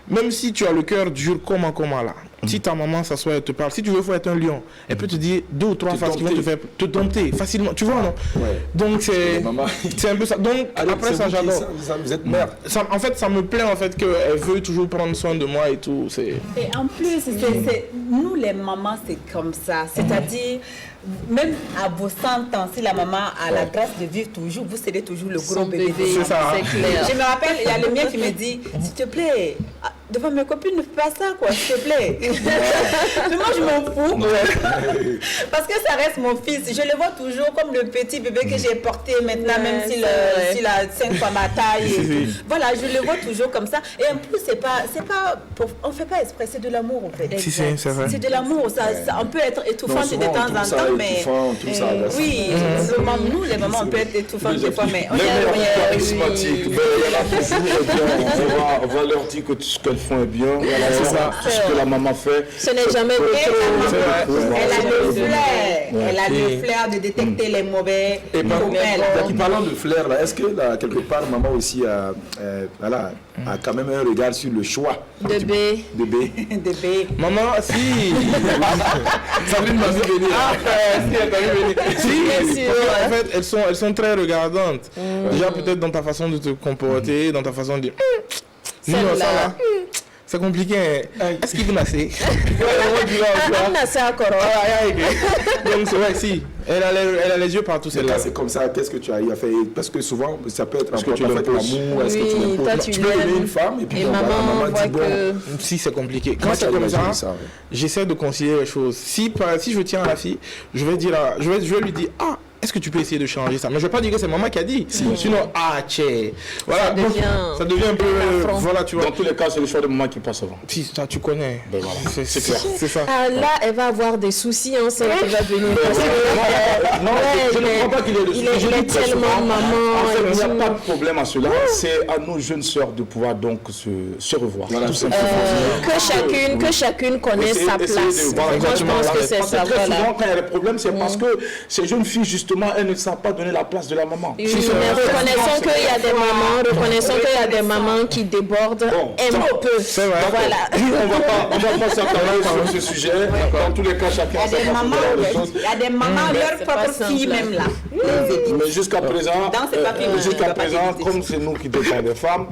Même si tu as le cœur dur, comment là. Si ta maman s'assoit et te parle, si tu veux, il faut être un lion. Elle peut te dire 2 ou 3 phrases qui vont te faire te dompter facilement. Tu vois, non? Donc, c'est un peu ça. Donc, après ça, j'adore. Vous êtes mère. En fait, ça me plaît, en fait, qu'elle veut toujours prendre soin de moi et tout. Et en plus, nous, les mamans, c'est comme ça. C'est-à-dire, même à vos 100 ans, si la maman a la grâce de vivre toujours, vous serez toujours le gros bébé. C'est ça. C'est clair. Je me rappelle, il y a le mien qui me dit, s'il te plaît, devant mes copines, ne fais pas ça, quoi, s'il te plaît. Mais moi, je m'en fous. Parce que ça reste mon fils. Je le vois toujours comme le petit bébé que j'ai porté maintenant, même s'il a 5 fois ma taille. Et tout. Voilà, je le vois toujours comme ça. Et en plus, on ne fait pas exprès, c'est de l'amour, en fait. C'est vrai. C'est de l'amour. Ça, on peut être étouffant de temps en temps, mais... oui, nous, les mamans, on peut être étouffant des fois, mais... Les mères charismatiques, on va leur dire que ce qu'elles qu'elles font est bien. Voilà, c'est ça. Tout ce que la maman fait. Ce n'est jamais de trop. Elle a le flair. Elle a le flair de détecter les mauvais. Et parlant de flair, là, est-ce que là, quelque part, maman aussi a quand même un regard sur le choix De B. de B? De B. Maman, si. Ça vient de ma vie venir. Si, elle t'a vu venir. Si, Bien sûr, en fait, elles sont très regardantes. Déjà, peut-être dans ta façon de te comporter, dans ta façon de dire. Non, ça là. C'est compliqué. Est-ce qu'il veut nasser? Donc, c'est vrai, si. Elle a les yeux partout, C'est celle-là. là, c'est comme ça. Qu'est-ce que tu as eu à faire? Parce que souvent, ça peut être un que tu peu avec l'imposes. l'amour. Est-ce que tu Oui, l'imposes? toi, Non, tu tu peux aimer l'aimes. une femme et puis Et bon, voilà, maman maman voit dit bon. que... Si, c'est compliqué. Quand Comment c'est tu comme imagines ça, ouais. j'essaie de concilier les choses. Si je tiens à la fille, je vais lui dire, ah, est-ce que tu peux essayer de changer ça? Mais je vais pas dire que c'est maman qui a dit. Sinon, ah, tchè. Voilà, donc, ça devient un peu, voilà, tu vois. Dans tous les cas, c'est le choix de maman qui passe avant. Si, ça, tu connais. Ben voilà. C'est clair. C'est ça. Ah, là, elle va avoir des soucis, hein, celle qui va venir. Parce que, Non, je ne crois pas qu'il y ait de soucis. Je il est dis très tellement souvent, maman. en fait, il n'y a et pas tout. de problème à cela. C'est à nos jeunes sœurs de pouvoir donc se revoir. Voilà, tout simplement. Que chacune connaisse sa place. Moi, je pense que c'est ça, Très voilà. souvent, quand il y a des problèmes, c'est parce que ces jeunes filles, justement, elles ne savent pas donner la place de la maman. Oui, mais reconnaissons qu'il y a des mamans qui débordent un peu. C'est vrai. Voilà. On va pas s'attarder sur ce sujet. Dans tous les cas, chacun Il y a des mamans, il y a des mamans, leur c'est pas propre simple. fille même là. Les édite. Mais jusqu'à présent, Dans ces papiers, on jusqu'à va pas présent, discuter. comme c'est nous qui dépendons des femmes,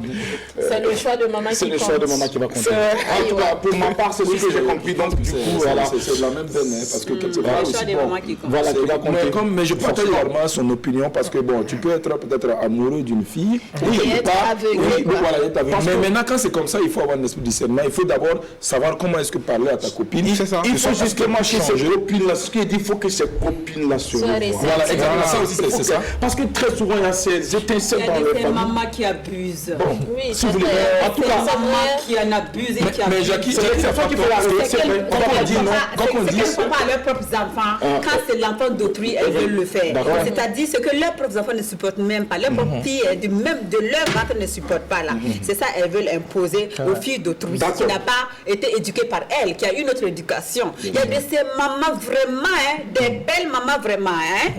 C'est le choix de maman qui c'est le compte. choix de maman qui va compter. C'est- En tout cas, pour ma part, c'est ce que j'ai compris. Donc, du coup, voilà. C'est de la même veine, hein, parce que quelque C'est part le choix aussi, des bon, mamans qui compte. Voilà, qui va compter. mais je partage également son opinion parce que bon, tu peux être peut-être amoureux d'une fille ou Et quelque être part, aveuglé, oui, quoi. voilà, être aveuglé. Mais maintenant, quand c'est comme ça, il faut avoir un esprit de discernement. Il faut d'abord savoir comment est-ce que parler à ta copine. C'est ça. Il faut Est-ce que justement chez ces changer? copines-là, ce qu'il dit, il faut que ces copines-là se Soient revoient. réceptives. Voilà, exactement. Ça aussi, c'est ça. Parce que très souvent, il y a ces étincelles Il y dans a leur des famille. mamans qui abusent. Oui, Si vous voulez, c'est en tout C'est cas, des mamans qui en abusent et qui Mais abusent. Jackie, c'est toi qui fais la règle, c'est vrai. Quand on dit non, quand on C'est dit qu'elles ne font pas à leurs propres enfants. Quand c'est l'enfant d'autrui, elles veulent le faire. D'accord. C'est-à-dire ce que leurs propres enfants ne supportent même pas. Leurs propres filles, même de leur ventre, ne supportent pas là. C'est ça, elles veulent imposer aux filles d'autrui D'accord. qui n'a pas été éduquée par elles, qui a une autre éducation. Il y a de ces mamans vraiment, hein, des belles mamans vraiment. Hein.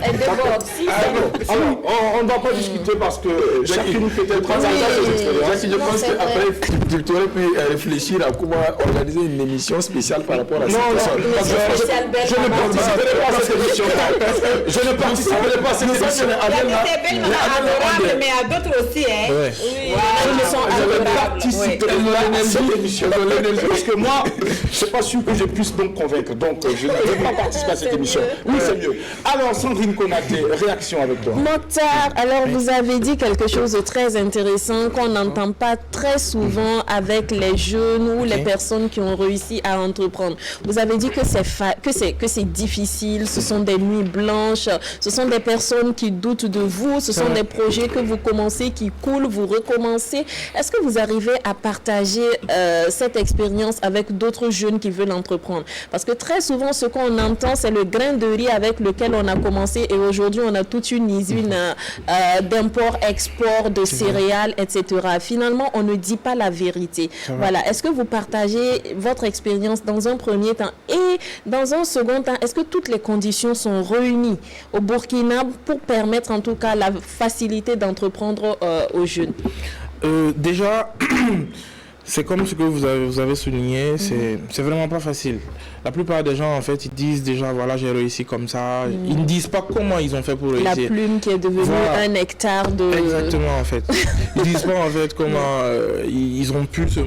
Elle déborde. Si, Alors, on ne va pas discuter parce que chacune peut-être prendre ses expériences. Jackie, je Non, pense c'est qu'après, tu aurais pu réfléchir à comment organiser une émission spéciale par rapport à cette personne. mais c'est spécial belle Je ne maman. participerai pas à cette émission-là. Je ne participerai pas à cette émission. Il y a de ces belles mamans adorables, mais à d'autres aussi. Hein. Oui, Voilà. elles sont Je ne adorables. participerai pas à cette émission-là. Parce que moi, je ne suis pas sûr que je puisse donc convaincre. Donc, je ne vais pas participer à cette émission. Oui, c'est mieux. Alors, Sandrine Konaté, réaction avec toi. Mokhtar, alors vous avez dit quelque chose de très intéressant qu'on n'entend pas très souvent avec les jeunes ou les personnes qui ont réussi à entreprendre. Vous avez dit que c'est difficile, ce sont des nuits blanches, ce sont des personnes qui doutent de vous, ce sont des projets que vous commencez, qui coulent, vous recommencez. Est-ce que vous arrivez à partager cette expérience avec d'autres jeunes qui veulent entreprendre? Parce que très souvent, ce qu'on entend, c'est le grain de riz avec lequel on a commencé et aujourd'hui, on a toute une usine d'import-export de céréales, etc. Finalement, on ne dit pas la vérité. Voilà. Est-ce que vous partagez votre expérience dans un premier temps et dans un second temps, est-ce que toutes les conditions sont réunies au Burkina pour permettre en tout cas la facilité d'entreprendre aux jeunes? Déjà, c'est comme ce que vous avez souligné, c'est vraiment pas facile. La plupart des gens, en fait, ils disent déjà, voilà, j'ai réussi comme ça. Ils ne disent pas comment ils ont fait pour réussir. La plume qui est devenue Voilà. un hectare de... Exactement, en fait. Ils disent pas, en fait, comment ils ont pu se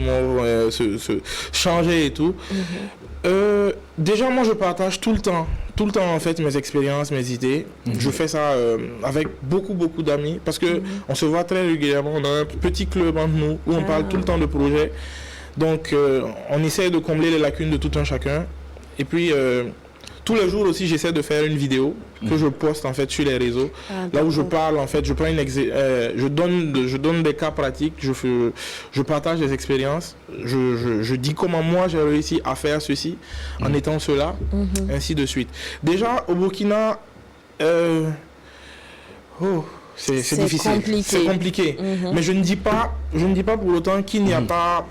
changer et tout. Déjà, moi, je partage tout le temps, en fait, mes expériences, mes idées. Je fais ça avec beaucoup d'amis parce que on se voit très régulièrement. On a un petit club entre nous où on parle tout le temps de projets. Donc, on essaie de combler les lacunes de tout un chacun. Et puis, tous les jours aussi, j'essaie de faire une vidéo que je poste en fait sur les réseaux. Là où je parle, en fait, je prends je donne des cas pratiques, je partage des expériences, je dis comment moi j'ai réussi à faire ceci en étant cela, ainsi de suite. Déjà, au Burkina, c'est difficile. Compliqué. C'est compliqué. Mais je ne dis pas pour autant qu'il n'y a pas...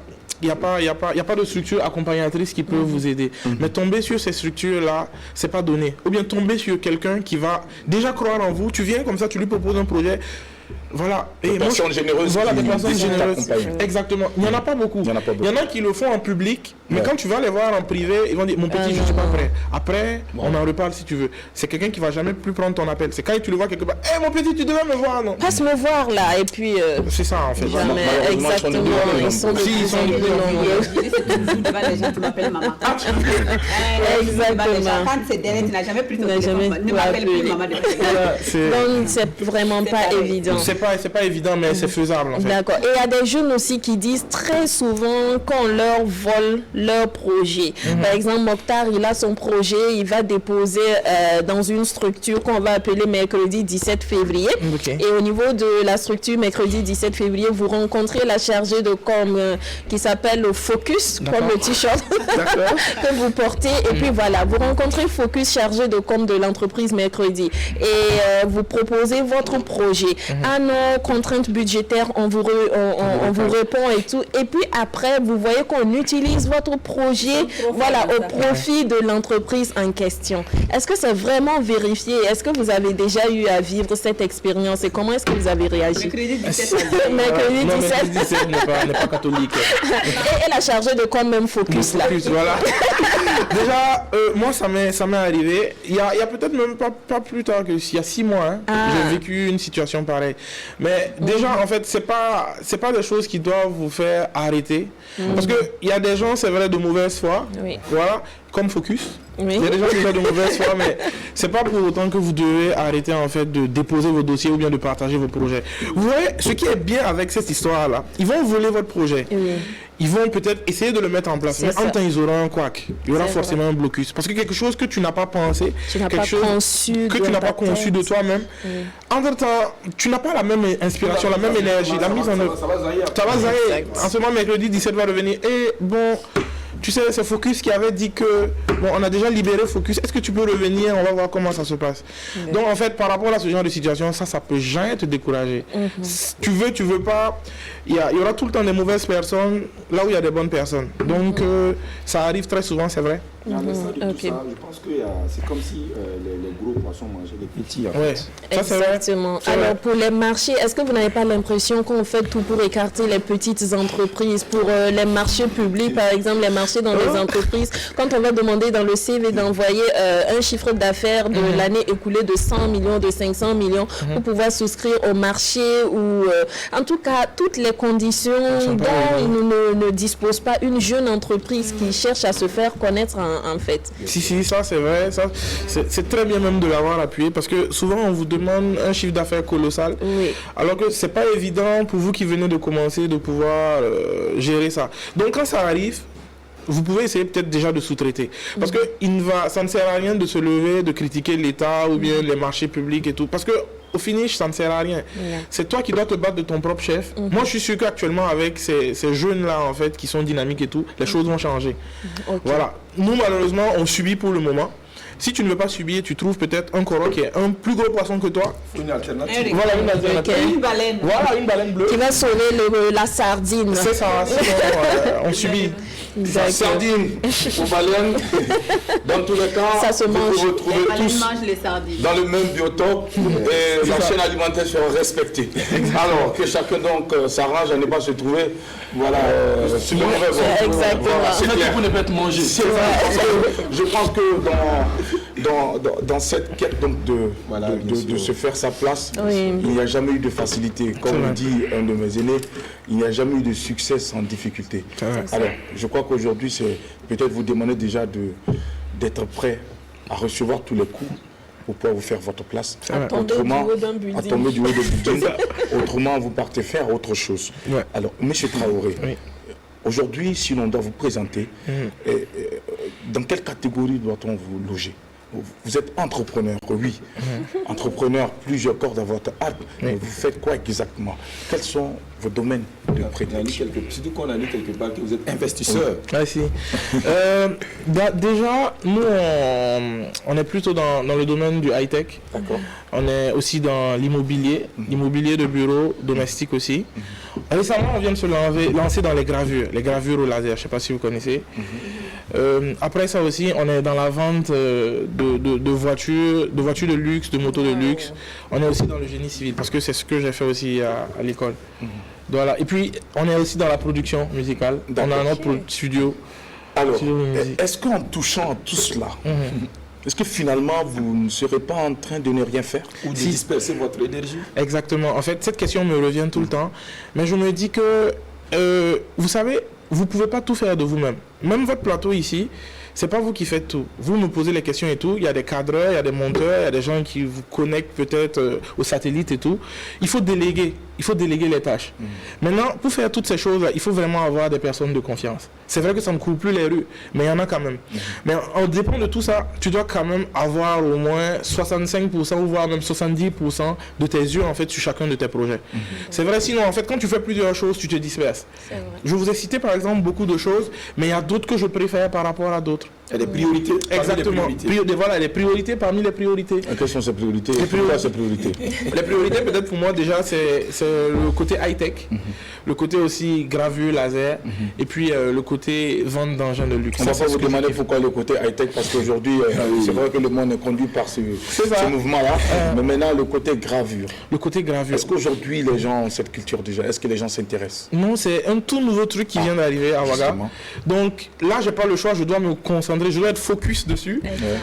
Il n'y a pas de structure accompagnatrice qui peut vous aider. Mais tomber sur ces structures-là, c'est pas donné. Ou bien tomber sur quelqu'un qui va déjà croire en vous. Tu viens comme ça, tu lui proposes un projet. Voilà. Des personnes généreuses. Voilà, des personnes décident généreuses. d'accompagner. Exactement. Il n'y en a pas beaucoup. Il y en a qui le font en public, mais quand tu vas les voir en privé, ils vont dire mon petit, je ne suis pas prêt. Après, on en reparle si tu veux. C'est quelqu'un qui ne va jamais plus prendre ton appel. C'est quand tu le vois quelque part. Hé mon petit, tu devais me voir, non? Passe me voir là, et puis. C'est ça en fait. Jamais, exactement. Ils sont de plus en plus nombreux. C'est devant les gens, tu m'appelles maman. Exactement. Quand c'est derrière, tu n'as jamais plus de N'a jamais téléphone. Ne m'appelle plus maman. Donc, c'est vraiment pas évident. C'est pas évident, mais c'est faisable en fait. D'accord. Et il y a des jeunes aussi qui disent très souvent qu'on leur vole leur projet. Par exemple, Mokhtar, il a son projet, il va déposer dans une structure qu'on va appeler mercredi 17 février. Et au niveau de la structure mercredi 17 février, vous rencontrez la chargée de com qui s'appelle Focus, comme le t-shirt que vous portez. Et puis voilà, vous rencontrez Focus, chargé de com de l'entreprise mercredi. Et vous proposez votre projet. À nos contraintes budgétaires, on vous répond et tout. Et puis après, vous voyez qu'on utilise votre projet au profit de l'entreprise en question. Est-ce que c'est vraiment vérifié? Est-ce que vous avez déjà eu à vivre cette expérience et comment est-ce que vous avez réagi? Mercredi 17. Mercredi 17 n'est pas catholique. Et la chargée de com même Focus là. Voilà. Déjà, moi, ça m'est arrivé. Il y a peut-être même pas plus tard que il y a 6 mois. J'ai vécu une situation pareille. Mais déjà, en fait, c'est pas des choses qui doivent vous faire arrêter. Parce qu'il y a des gens, c'est vrai, de mauvaise foi. Voilà, comme Focus. Il y a des gens qui sont de mauvaise foi, mais c'est pas pour autant que vous devez arrêter en fait de déposer vos dossiers ou bien de partager vos projets. Vous voyez, ce qui est bien avec cette histoire-là, ils vont voler votre projet. Ils vont peut-être essayer de le mettre en place. Mais en temps, ils auront un couac. Il y aura forcément un blocus. Parce que quelque chose que tu n'as pas pensé, quelque chose que tu n'as pas conçu de toi-même, entre-temps, tu n'as pas la même inspiration, la même énergie, la mise en œuvre. Ça va zaïr. En ce moment, mercredi 17 va revenir. Et bon... Tu sais, c'est Focus qui avait dit que, bon, on a déjà libéré Focus, est-ce que tu peux revenir, on va voir comment ça se passe. Donc en fait, par rapport à ce genre de situation, ça peut jamais te décourager. Tu veux pas, il y aura tout le temps des mauvaises personnes là où il y a des bonnes personnes. Donc ça arrive très souvent, c'est vrai. Tout ça, je pense que c'est comme si les gros poissons mangeaient les petits. En fait. Exactement. Alors pour les marchés, est-ce que vous n'avez pas l'impression qu'on fait tout pour écarter les petites entreprises, pour les marchés publics, par exemple, les marchés dans les entreprises, quand on va demander dans le CV d'envoyer un chiffre d'affaires de l'année écoulée de 100 millions, de 500 millions, pour pouvoir souscrire au marché ou en tout cas toutes les conditions dont ils ne disposent pas une jeune entreprise qui cherche à se faire connaître en fait. Si, ça c'est vrai, ça c'est très bien même de l'avoir appuyé parce que souvent on vous demande un chiffre d'affaires colossal, alors que c'est pas évident pour vous qui venez de commencer de pouvoir gérer ça. Donc quand ça arrive, vous pouvez essayer peut-être déjà de sous-traiter. Parce que ça ne sert à rien de se lever, de critiquer l'État ou bien les marchés publics et tout. Parce que au finish, ça ne sert à rien. C'est toi qui dois te battre de ton propre chef. Moi, je suis sûr qu'actuellement, avec ces jeunes-là, en fait, qui sont dynamiques et tout, les choses vont changer. Voilà. Nous, malheureusement, on subit pour le moment. Si tu ne veux pas subir, tu trouves peut-être un coraux qui est un plus gros poisson que toi. Une alternative. Voilà, une alternative. Une baleine. Voilà, une baleine bleue. Qui va sauver la sardine. C'est ça, sinon on subit. Sardines ou baleines, dans tous les cas, ça se mange. vous vous retrouvez Les baleines tous mangent les sardines. dans le même biotope et la chaîne alimentaire sera respectée. Alors que chacun donc s'arrange à ne pas se trouver sur le mauvais bord. Exactement. Voilà, c'est clair. Pour ne pas être mangé. Je pense que dans cette quête donc de se faire sa place, il n'y a jamais eu de facilité. Comme le dit un de mes aînés, il n'y a jamais eu de succès sans difficulté. Alors, je crois qu'aujourd'hui, c'est peut-être vous demander déjà d'être prêt à recevoir tous les coups pour pouvoir vous faire votre place. À tomber du haut d'un building. Autrement, vous partez faire autre chose. Alors, M. Traoré, aujourd'hui, si l'on doit vous présenter, dans quelle catégorie doit-on vous loger? vous êtes entrepreneur, oui. Entrepreneur, plusieurs cordes à votre arc. Mais vous faites quoi exactement? Quels sont vos domaines de prédilection? Surtout qu'on a lu quelque part que vous êtes investisseur. Ah, si. Déjà, nous, on est plutôt dans le domaine du high-tech. D'accord. On est aussi dans l'immobilier, l'immobilier de bureau, domestique aussi. Récemment, on vient de se lancer dans les gravures au laser. Je ne sais pas si vous connaissez. Après ça aussi, on est dans la vente de voitures de luxe, de motos de luxe. On est aussi dans le génie civil parce que c'est ce que j'ai fait aussi à l'école. Voilà. Et puis, on est aussi dans la production musicale. On a notre studio. Alors, studio de musique. est-ce qu'en touchant à tout cela, est-ce que finalement vous ne serez pas en train de ne rien faire? Ou de disperser votre énergie? Exactement. En fait, cette question me revient tout le temps. Mais je me dis que, vous savez, vous ne pouvez pas tout faire de vous-même. Même votre plateau ici, c'est pas vous qui faites tout. Vous me posez les questions et tout. Il y a des cadreurs, il y a des monteurs, il y a des gens qui vous connectent peut-être aux satellites et tout. Il faut déléguer les tâches. Maintenant, pour faire toutes ces choses-là, il faut vraiment avoir des personnes de confiance. C'est vrai que ça ne coule plus les rues, mais il y en a quand même. Mais en dépend de tout ça, tu dois quand même avoir au moins 65% ou voire même 70% de tes yeux en fait sur chacun de tes projets. C'est vrai, sinon en fait quand tu fais plusieurs choses, tu te disperses. Je vous ai cité par exemple beaucoup de choses, mais il y a d'autres que je préfère par rapport à d'autres. Il y a des priorités. Exactement. Voilà, les priorités parmi les priorités. Quelles sont ces priorités? Pourquoi ces priorités? Les priorités, peut-être pour moi, déjà, c'est le côté high-tech, le côté aussi gravure, laser, et puis le côté vente d'engins de luxe. On ne va pas vous demander pourquoi le côté high-tech, parce qu'aujourd'hui, c'est vrai que le monde est conduit par ce mouvement-là, mais maintenant, le côté gravure. Le côté gravure. Est-ce qu'aujourd'hui, les gens ont cette culture déjà? Est-ce que les gens s'intéressent? Non, c'est un tout nouveau truc qui vient d'arriver à Ouaga. Donc là, j'ai pas le choix, je dois me concentrer, je dois être focus dessus.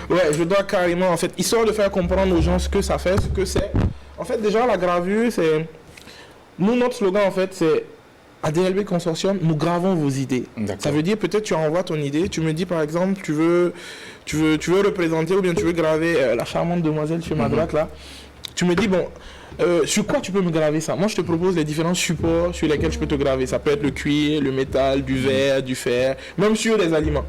Ouais, je dois carrément, en fait, histoire de faire comprendre aux gens ce que ça fait, ce que c'est. En fait, déjà, la gravure, c'est... Nous, notre slogan, en fait, c'est ADLB Consortium, nous gravons vos idées. Ça veut dire, peut-être, tu envoies ton idée, tu me dis, par exemple, tu veux représenter ou bien tu veux graver la charmante demoiselle sur ma droite, là. Tu me dis, bon, sur quoi tu peux me graver ça? Moi, je te propose les différents supports sur lesquels je peux te graver. Ça peut être le cuir, le métal, du verre, du fer, même sur les aliments.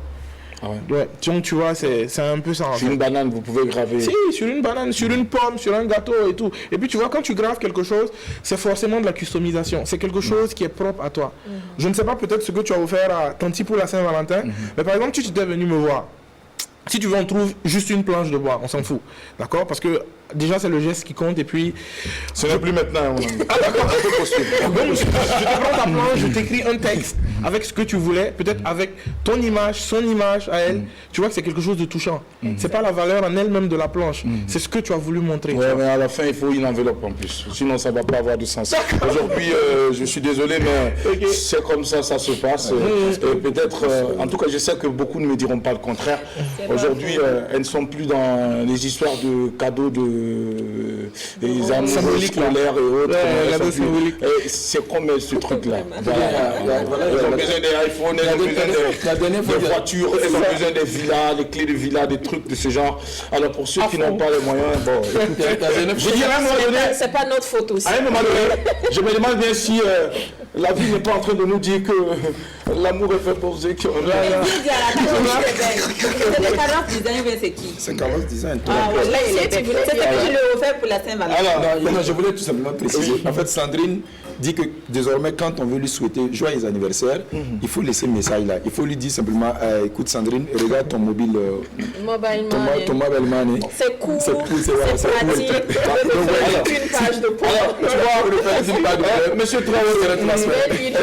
Ah ouais. Ouais, donc tu vois, c'est un peu ça. Sur une banane, vous pouvez graver. Si, sur une banane, sur une pomme, sur un gâteau et tout. Et puis tu vois, quand tu graves quelque chose, c'est forcément de la customisation. C'est quelque chose qui est propre à toi. Je ne sais pas peut-être ce que tu as offert à Tanti pour la Saint-Valentin, mais par exemple, si tu étais venu me voir, si tu veux, on trouve juste une planche de bois, on s'en fout. D'accord? Parce que déjà, c'est le geste qui compte et puis... Ce n'est plus maintenant. Ah d'accord, donc je te prends ta planche, je t'écris un texte avec ce que tu voulais, peut-être avec ton image, son image à elle. Tu vois que c'est quelque chose de touchant. C'est pas la valeur en elle-même de la planche, c'est ce que tu as voulu montrer. Ouais, mais à la fin, il faut une enveloppe en plus. Sinon, ça ne va pas avoir de sens. Aujourd'hui, je suis désolé, mais c'est comme ça, ça se passe. Et peut-être, en tout cas, je sais que beaucoup ne me diront pas le contraire. Aujourd'hui, elles ne sont plus dans les histoires de cadeaux des amours scolaires et autres. C'est comme ce truc-là. Elles ont besoin des iPhones, elles ont besoin des voitures, elles ont besoin des villas, des clés de villas, des trucs de ce genre. Alors pour ceux qui n'ont pas les moyens, bon, je dirais à un moment donné, c'est pas notre faute aussi. à un moment donné, je me demande bien si la vie n'est pas en train de nous dire que l'amour est fait pour ceux qui ont... C'est qui? C'est Carlos Design. Ah ouais, là il est bête. C'était qui le offert pour la Saint-Valentin? Alors, non, je voulais tout simplement préciser. En fait, Sandrine dit que désormais, quand on veut lui souhaiter joyeux anniversaire, il faut laisser un message là. Il faut lui dire simplement, écoute Sandrine, regarde ton mobile, ton mobile money. C'est cool, c'est cool, pratique. Une page de poids. Alors, tu vois, refaire une page de poids. Monsieur Traoré,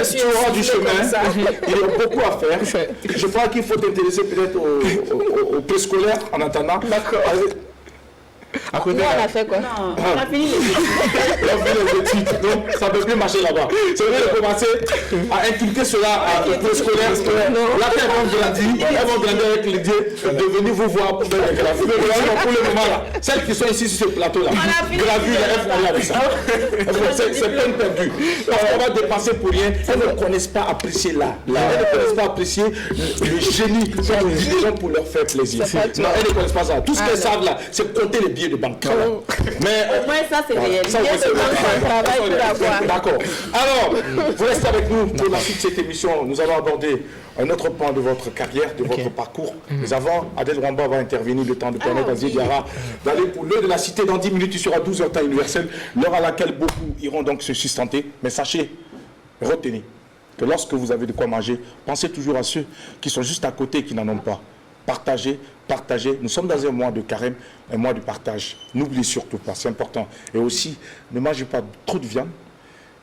tu auras du chemin. Il y a beaucoup à faire. Je crois qu'il faut t'intéresser peut-être au préscolaire en attendant. D'accord. À côté, on a fait quoi? Non, on a fini les études. Donc, ça ne peut plus marcher là-bas. C'est vrai de commencer à inculquer cela au préscolaire. Là, elles vont grandir avec l'idée de venir vous voir pour faire les graphies. Mais pour le moment, là, celles qui sont ici sur ce plateau-là, gravures, elles font rien avec ça. C'est peine perdue. Parce qu'on va dépenser pour rien. Elles ne connaissent pas apprécier l'art. Elles ne connaissent pas apprécier le génie. Elles ont des gens pour leur faire plaisir. Non, elles ne connaissent pas ça. Tout ce qu'elles savent là, c'est compter les billets. billets de banque. Voilà. Mais, Au moins, ça, c'est réel. ça, Bien c'est de réel. banque, on travaille pour avoir. D'accord. Alors, vous restez avec nous pour la suite de cette émission. Nous allons aborder un autre point de votre carrière, de votre parcours. Mais avant, Adèle Rwamba va intervenir le temps de permettre à Diarra d'aller pour l'heure de la cité. Dans 10 minutes, il sera 12h temps universel, l'heure à laquelle beaucoup iront donc se sustenter. Mais sachez, retenez que lorsque vous avez de quoi manger, pensez toujours à ceux qui sont juste à côté et qui n'en ont pas. Partagez, partagez. Nous sommes dans un mois de carême, un mois de partage. N'oubliez surtout pas, c'est important. Et aussi, ne mangez pas trop de viande.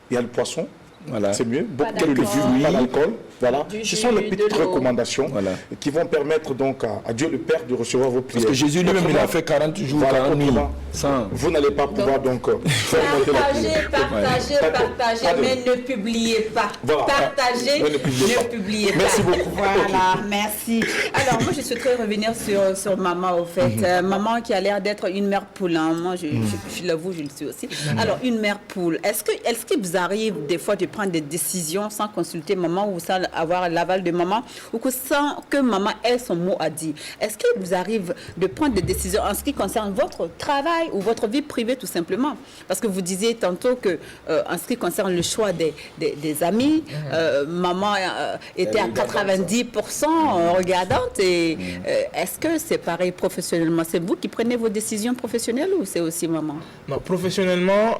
Il y a le poisson, Voilà. c'est mieux. Beaucoup de d'alcool. légumes, pas d'alcool. Voilà. Du Ce sont les jus, petites de l'eau. recommandations Voilà. qui vont permettre donc à Dieu le Père de recevoir vos prières. Parce que Jésus lui-même, il a fait 40 jours, Voilà, 40 nuits. autrement, Sans. vous n'allez pas pouvoir donc faire monter la prière. Partagez, D'accord. partagez, Allez. mais ne publiez pas. Voilà. Partagez, Mais ne publiez pas. ne publiez pas. Merci beaucoup. Voilà, merci. Alors, moi, je souhaiterais revenir sur maman, au fait. Maman qui a l'air d'être une mère poule. Hein. Moi, je l'avoue, je le suis aussi. Alors, une mère poule, est-ce qu'il vous arrive des fois de prendre des décisions sans consulter maman ou sans avoir l'aval de maman ou que sans que maman ait son mot à dire? Est-ce qu'il vous arrive de prendre des décisions en ce qui concerne votre travail ou votre vie privée tout simplement? Parce que vous disiez tantôt que en ce qui concerne le choix des amis, maman était à 90% regardante et est-ce que c'est pareil professionnellement? C'est vous qui prenez vos décisions professionnelles ou c'est aussi maman? Non, professionnellement,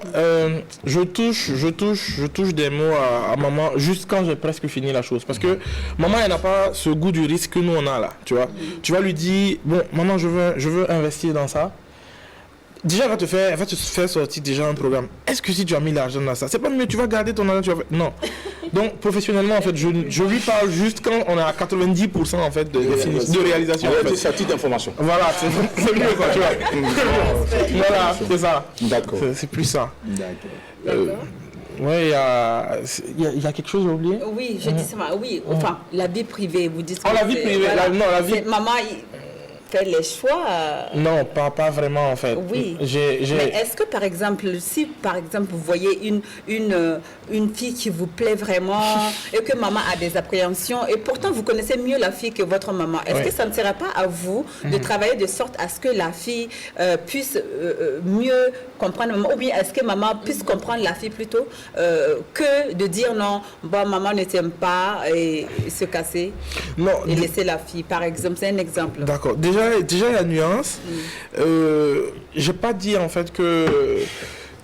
je touche des mots à maman juste quand j'ai presque fini la chose. Parce que maman, elle n'a pas ce goût du risque que nous, on a là, tu vois. Tu vas lui dire, bon, maman, je veux investir dans ça. Déjà, elle va te faire sortir déjà un programme. Est-ce que si tu as mis l'argent dans ça, c'est pas mieux, tu vas garder ton argent, tu vas faire... Non. Donc, professionnellement, en fait, je lui parle juste quand on est à 90% en fait de réalisation. En fait. C'est à titre d'information. Voilà, c'est mieux quoi, tu vois. Voilà, c'est ça. D'accord. C'est plus ça. D'accord. Ouais, il y a quelque chose à oublier. Oui, je dis ça. Oui, enfin, la vie privée, vous dites. Oh, la vie privée, la vie... Maman, fait les choix. Non, pas vraiment en fait. Oui. Mais est-ce que par exemple, si par exemple vous voyez une fille qui vous plaît vraiment et que maman a des appréhensions et pourtant vous connaissez mieux la fille que votre maman, est-ce que ça ne serait pas à vous de travailler de sorte à ce que la fille puisse mieux comprendre maman, ou bien est-ce que maman puisse comprendre la fille plutôt que de dire non, bon maman ne t'aime pas et se casser et laisser la fille par exemple, c'est un exemple. D'accord. Déjà la nuance, j'ai pas dit en fait que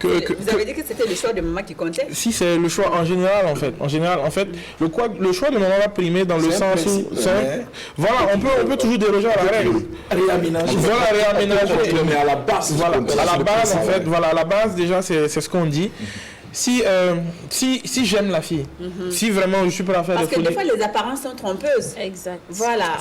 vous avez dit que c'était le choix de maman qui comptait? Si, c'est le choix en général en fait. En général, en fait, le choix de maman va primer dans le sens où... Voilà, on peut toujours déroger à la règle. Réaménager. Voilà, réaménager. Mais à la base, Voilà, à la base en fait, voilà, à la base déjà c'est ce qu'on dit. Si j'aime la fille, si vraiment je suis prêt à faire parce des que folies... des fois les apparences sont trompeuses. Exact. Voilà,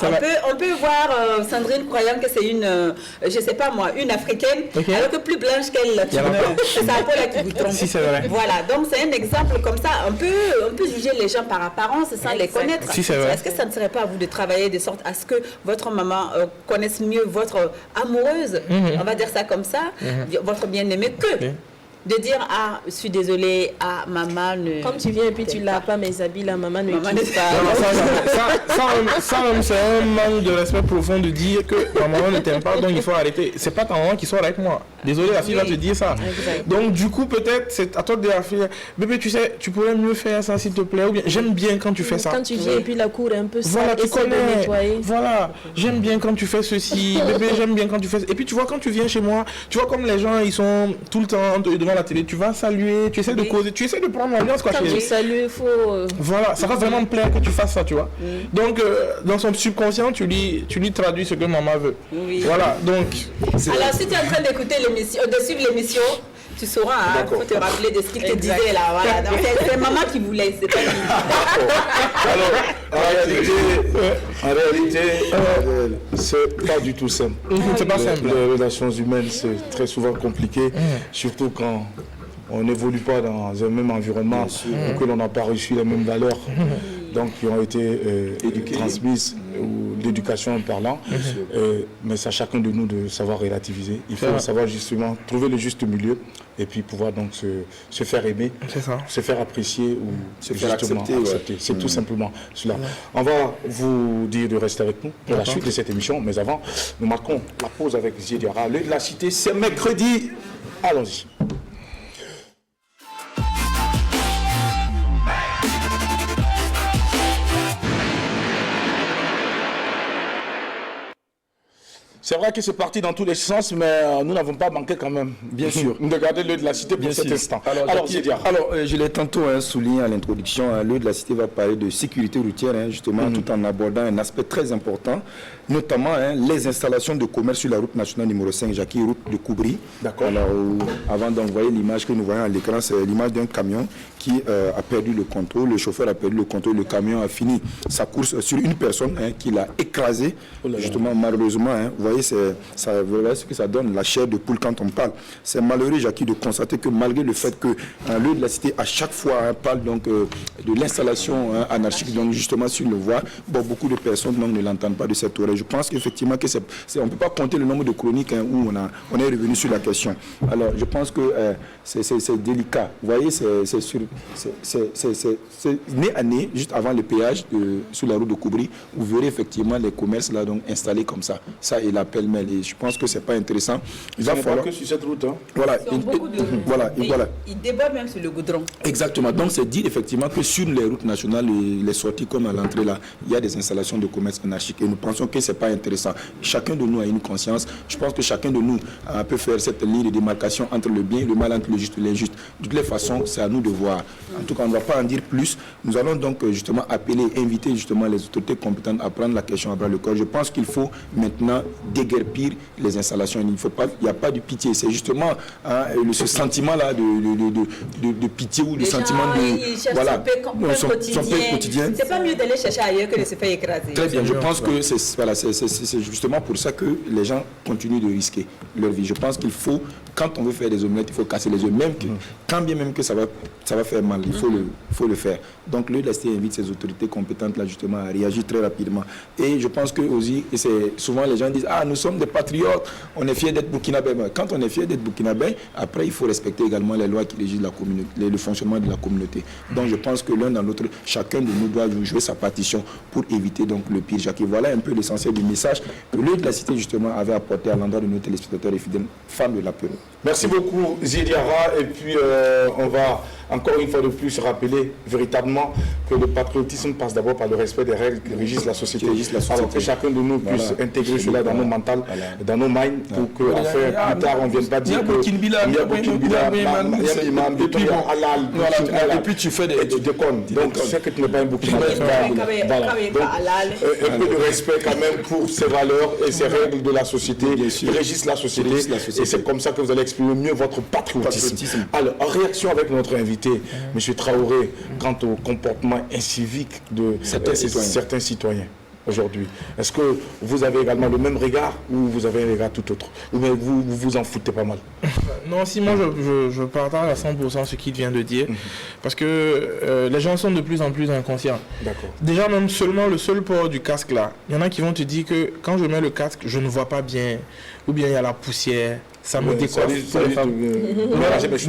on peut voir Sandrine croyant que c'est une, je sais pas moi, une africaine, alors que plus blanche qu'elle latine. C'est ça pour qui vous trompe. Si, c'est vrai. Voilà, donc c'est un exemple comme ça. On peut juger les gens par apparence sans les connaître. Si, c'est vrai. Est-ce que ça ne serait pas à vous de travailler de sorte à ce que votre maman connaisse mieux votre amoureuse, on va dire ça comme ça, votre bien-aimé que de dire ah je suis désolée, ah maman ne... Comme tu viens et puis tu l'as pas mes habits, la maman ne kiffe pas. Ça même c'est un manque de respect profond de dire que ma maman ne t'aime pas donc il faut arrêter. C'est pas ta maman qui sort avec moi. Désolé, la fille va te dire ça. Exact. Donc du coup peut-être c'est à toi de dire à la fille, bébé tu sais tu pourrais mieux faire ça s'il te plaît, ou bien j'aime bien quand tu fais ça. Quand tu viens et puis la cour est un peu Voilà, sale, tu essaie de connais. nettoyer. Voilà, j'aime bien quand tu fais ceci. Bébé, j'aime bien quand tu fais... Et puis tu vois, quand tu viens chez moi, tu vois comme les gens, ils sont tout le temps devant la télé. Tu vas saluer, tu essaies de causer, tu essaies de prendre l'ambiance. Quand tu salues, il faut... Voilà, ça va vraiment me plaire que tu fasses ça, tu vois. Donc, dans son subconscient, tu lui traduis ce que maman veut. Oui. Voilà, donc... Alors si tu es en train d'écouter l'émission, de suivre l'émission, tu sauras, il faut te rappeler de ce qu'il te disait là. Voilà. Donc c'est maman qui voulait, c'est pas lui. Alors, en réalité, c'est pas du tout simple. C'est pas simple. Les relations humaines, c'est très souvent compliqué, surtout quand on n'évolue pas dans un même environnement ou que l'on n'a pas reçu les mêmes valeurs. donc qui ont été transmises, ou l'éducation parlant, mais c'est à chacun de nous de savoir relativiser. Il faut savoir justement trouver le juste milieu et puis pouvoir donc se faire aimer, se faire apprécier ou se faire accepter. C'est tout simplement cela. On va vous dire de rester avec nous pour la suite de cette émission, mais avant, nous marquons la pause avec Zié Diarra. L'œil de la cité, c'est mercredi. Allons-y. C'est vrai que c'est parti dans tous les sens, mais nous n'avons pas manqué quand même. Bien sûr. De garder l'œil de la cité pour cet instant. Alors, je l'ai tantôt souligné à l'introduction, l'œil de la cité va parler de sécurité routière, justement, tout en abordant un aspect très important, notamment les installations de commerce sur la route nationale numéro 5, Jackie, route de Koubri. D'accord. Alors, avant d'envoyer l'image que nous voyons à l'écran, c'est l'image d'un camion qui a perdu le contrôle. Le chauffeur a perdu le contrôle. Le camion a fini sa course sur une personne qui l'a écrasé. Justement, malheureusement, vous voyez, voilà ce que ça donne, la chair de poule quand on parle. C'est malheureux, Jackie, de constater que malgré le fait que l'œil de la cité, à chaque fois, parle donc de l'installation anarchique, donc justement sur le voie, beaucoup de personnes donc, ne l'entendent pas de cette oreille. Je pense qu'effectivement, on ne peut pas compter le nombre de chroniques où on est revenu sur la question. Alors, je pense que c'est délicat. Vous voyez, c'est nez à nez, juste avant le péage sur la route de Koubri, vous verrez effectivement les commerces là, donc, installés comme ça. Ça et la pêle-mêle. Et je pense que ce n'est pas intéressant. Il va falloir que sur cette route. Voilà. Voilà. Il déborde même sur le goudron. Exactement. Donc, c'est dit effectivement que sur les routes nationales, les sorties comme à l'entrée là, il y a des installations de commerce anarchique. Et nous pensons que ce n'est pas intéressant. Chacun de nous a une conscience. Je pense que chacun de nous peut faire cette ligne de démarcation entre le bien et le mal, entre le juste et l'injuste. De toutes les façons, c'est à nous de voir. En tout cas, on ne va pas en dire plus. Nous allons donc justement appeler, inviter justement les autorités compétentes à prendre la question à bras le corps. Je pense qu'il faut maintenant déguerpir les installations. Il n'y a pas de pitié. C'est justement ce sentiment-là de pitié ou le sentiment de son paix quotidien. C'est pas mieux d'aller chercher ailleurs que de se faire écraser. Très bien. Je pense que c'est justement pour ça que les gens continuent de risquer leur vie. Je pense qu'il faut, quand on veut faire des omelettes, il faut casser les œufs. Même que, quand bien même que ça va faire mal, il faut le faire. Donc le DST invite ces autorités compétentes là justement à réagir très rapidement. Et je pense que aussi, et c'est souvent les gens disent nous sommes des patriotes, on est fiers d'être burkinabé. Quand on est fier d'être burkinabé, après il faut respecter également les lois qui régissent la communauté, le fonctionnement de la communauté. Donc je pense que l'un dans l'autre, chacun de nous doit jouer sa partition pour éviter donc le pire. Jacques, voilà un peu l'essentiel du message que l'œil de la cité justement avait apporté à l'endroit de nos téléspectateurs et fidèles femmes de l'apéro. Merci beaucoup Zié Diarra, et puis on va encore une fois de plus rappeler véritablement que le patriotisme passe d'abord par le respect des règles qui régissent la société. Alors que chacun de nous puisse intégrer cela dans nos mentales, dans nos minds, pour que plus tard on ne vienne pas dire que il y a imam, et puis tu fais des déconnes. Donc c'est que tu n'es pas un bouquin. Un peu de respect quand même pour ces valeurs et ces règles de la société qui régissent la société. Et c'est comme ça que vous allez exprimer mieux votre patriotisme. Alors, en réaction avec notre invité, M. Traoré, quant au comportement incivique de certains citoyens aujourd'hui, est-ce que vous avez également le même regard ou vous avez un regard tout autre? Ou bien vous vous en foutez pas mal? Non, si moi je partage à 100% ce qu'il vient de dire, parce que les gens sont de plus en plus inconscients. D'accord. Déjà, même seulement le seul port du casque là, il y en a qui vont te dire que quand je mets le casque, je ne vois pas bien, ou bien il y a la poussière, ça me décoiffe. De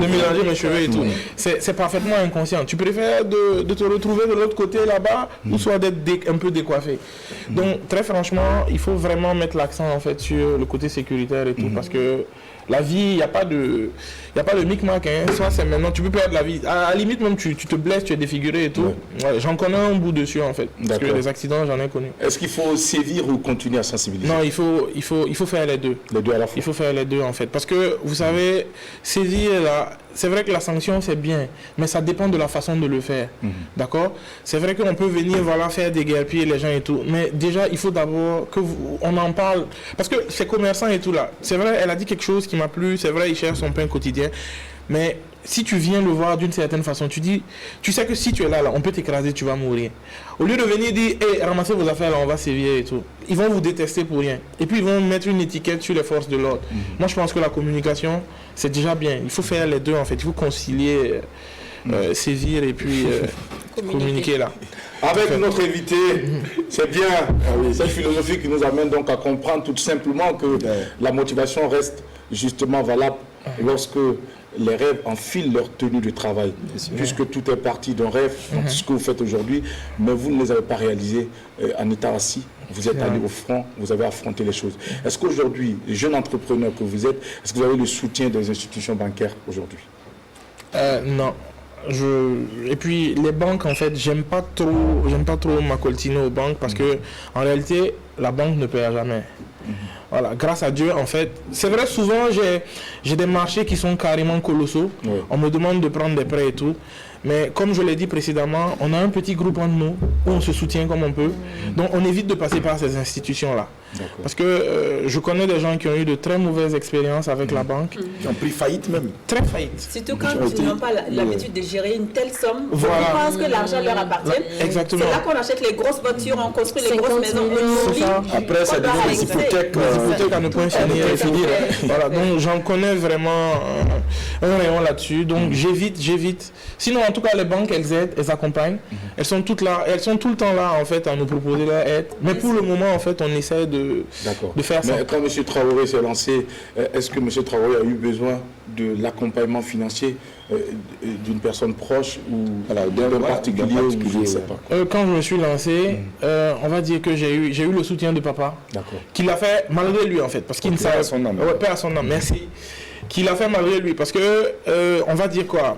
mélanger mes cheveux et tout. C'est parfaitement inconscient. Tu préfères de te retrouver de l'autre côté là-bas, ou soit d'être un peu décoiffé. Donc, très franchement, il faut vraiment mettre l'accent en fait sur le côté sécuritaire et tout, parce que la vie, il n'y a pas de micmac. Soit c'est maintenant, tu peux perdre la vie. À la limite, même tu te blesses, tu es défiguré et tout. Ouais, j'en connais un bout dessus en fait. Parce que les accidents, j'en ai connu. Est-ce qu'il faut sévir ou continuer à sensibiliser? Non, il faut faire les deux. Les deux à la fois. Il faut faire les deux en fait. Parce que vous savez, saisir là, c'est vrai que la sanction c'est bien, mais ça dépend de la façon de le faire. D'accord? C'est vrai qu'on peut venir faire déguerpir les gens et tout. Mais déjà, il faut d'abord qu'on en parle. Parce que ces commerçants et tout là, c'est vrai, elle a dit quelque chose qui m'a plu, c'est vrai, il cherche son pain quotidien. Mais si tu viens le voir d'une certaine façon, tu sais que si tu es là, on peut t'écraser, tu vas mourir. Au lieu de venir dire, ramassez vos affaires, là, on va sévir et tout. Ils vont vous détester pour rien. Et puis ils vont mettre une étiquette sur les forces de l'ordre. Moi, je pense que la communication, c'est déjà bien. Il faut faire les deux en fait. Il faut concilier, saisir et puis communiquer là. Avec notre invité, c'est bien cette philosophie qui nous amène donc à comprendre tout simplement que la motivation reste justement valable lorsque les rêves enfilent leur tenue de travail. Puisque tout est parti d'un rêve, ce que vous faites aujourd'hui, mais vous ne les avez pas réalisés en étant assis. Vous êtes allé au front, vous avez affronté les choses. Est-ce qu'aujourd'hui, les jeunes entrepreneurs que vous êtes, est-ce que vous avez le soutien des institutions bancaires aujourd'hui? Non. Et puis les banques, en fait, j'aime pas trop m'accoltiner aux banques parce que en réalité, la banque ne paie jamais. Voilà, grâce à Dieu, en fait, c'est vrai, souvent j'ai des marchés qui sont carrément colossaux. On me demande de prendre des prêts et tout. Mais comme je l'ai dit précédemment, on a un petit groupe entre nous où on se soutient comme on peut. Donc on évite de passer par ces institutions-là. Parce que je connais des gens qui ont eu de très mauvaises expériences avec la banque. Qui ont pris faillite même. Très faillite. Surtout quand ils n'ont pas l'habitude de gérer une telle somme. Voilà. Ils pensent que l'argent leur appartient. Exactement. C'est là qu'on achète les grosses voitures, on construit les grosses maisons. C'est ça. Après, ça devient des hypothèques. Des hypothèques à ne point finir. Voilà, donc j'en connais vraiment un rayon là-dessus. Donc j'évite. Sinon, en tout cas, les banques, elles aident, elles accompagnent. Elles sont toutes là, elles sont tout le temps là, en fait, à nous proposer leur aide. Mais pour le moment, en fait, on essaie de faire ça. Mais quand M. Traoré s'est lancé, est-ce que M. Traoré a eu besoin de l'accompagnement financier d'une personne proche ou d'un particulier, je ne sais pas. Quand je me suis lancé, on va dire que j'ai eu le soutien de papa, qui l'a fait malgré lui, en fait, parce qu'il ne savait pas son âme. Père à son âme, merci. Qui l'a fait malgré lui, parce que, on va dire quoi,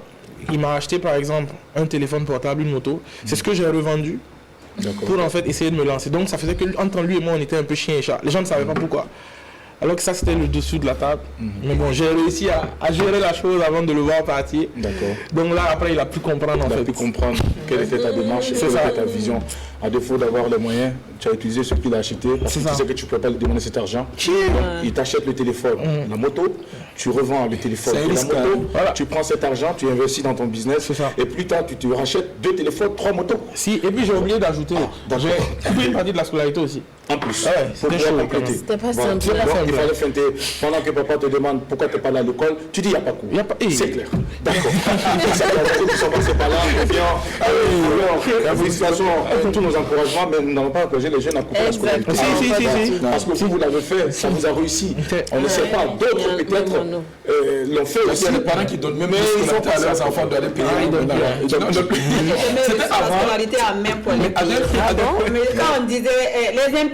il m'a acheté par exemple un téléphone portable, une moto, c'est ce que j'ai revendu pour en fait essayer de me lancer. Donc ça faisait que entre lui et moi on était un peu chien et chat. Les gens ne savaient pas pourquoi. Alors que ça c'était le dessous de la table. Mais bon, j'ai réussi à gérer la chose avant de le voir partir. Donc là après il a pu comprendre Il a pu comprendre quelle était ta démarche, quelle était ta vision. À défaut d'avoir les moyens, tu as utilisé ce qu'il a acheté parce que tu sais que tu ne peux pas lui demander cet argent. Donc, il t'achète le téléphone, la moto, tu revends le téléphone et la moto, tu prends cet argent, tu investis dans ton business et plus tard tu te rachètes 2 téléphones, 3 motos. Et puis j'ai oublié d'ajouter, j'ai coupé une partie de la scolarité aussi. En plus, c'était chaud. C'était pas simple. Il fallait feinter. Pendant que papa te demande pourquoi tu n'es pas là à l'école, tu dis il n'y a pas cours. C'est clair. D'accord. Ils sont passés par là. Alors, félicitations, tous nos encouragements, mais nous n'allons pas encourager les jeunes à couper la scolarité. Parce que vous l'avez fait, ça vous a réussi. On ne sait pas, d'autres peut-être l'ont fait aussi. Il y a des parents qui donnent même ils font à leurs enfants d'aller payer. C'était avant. La scolarité à main pour les pays. Mais quand on disait les impayés,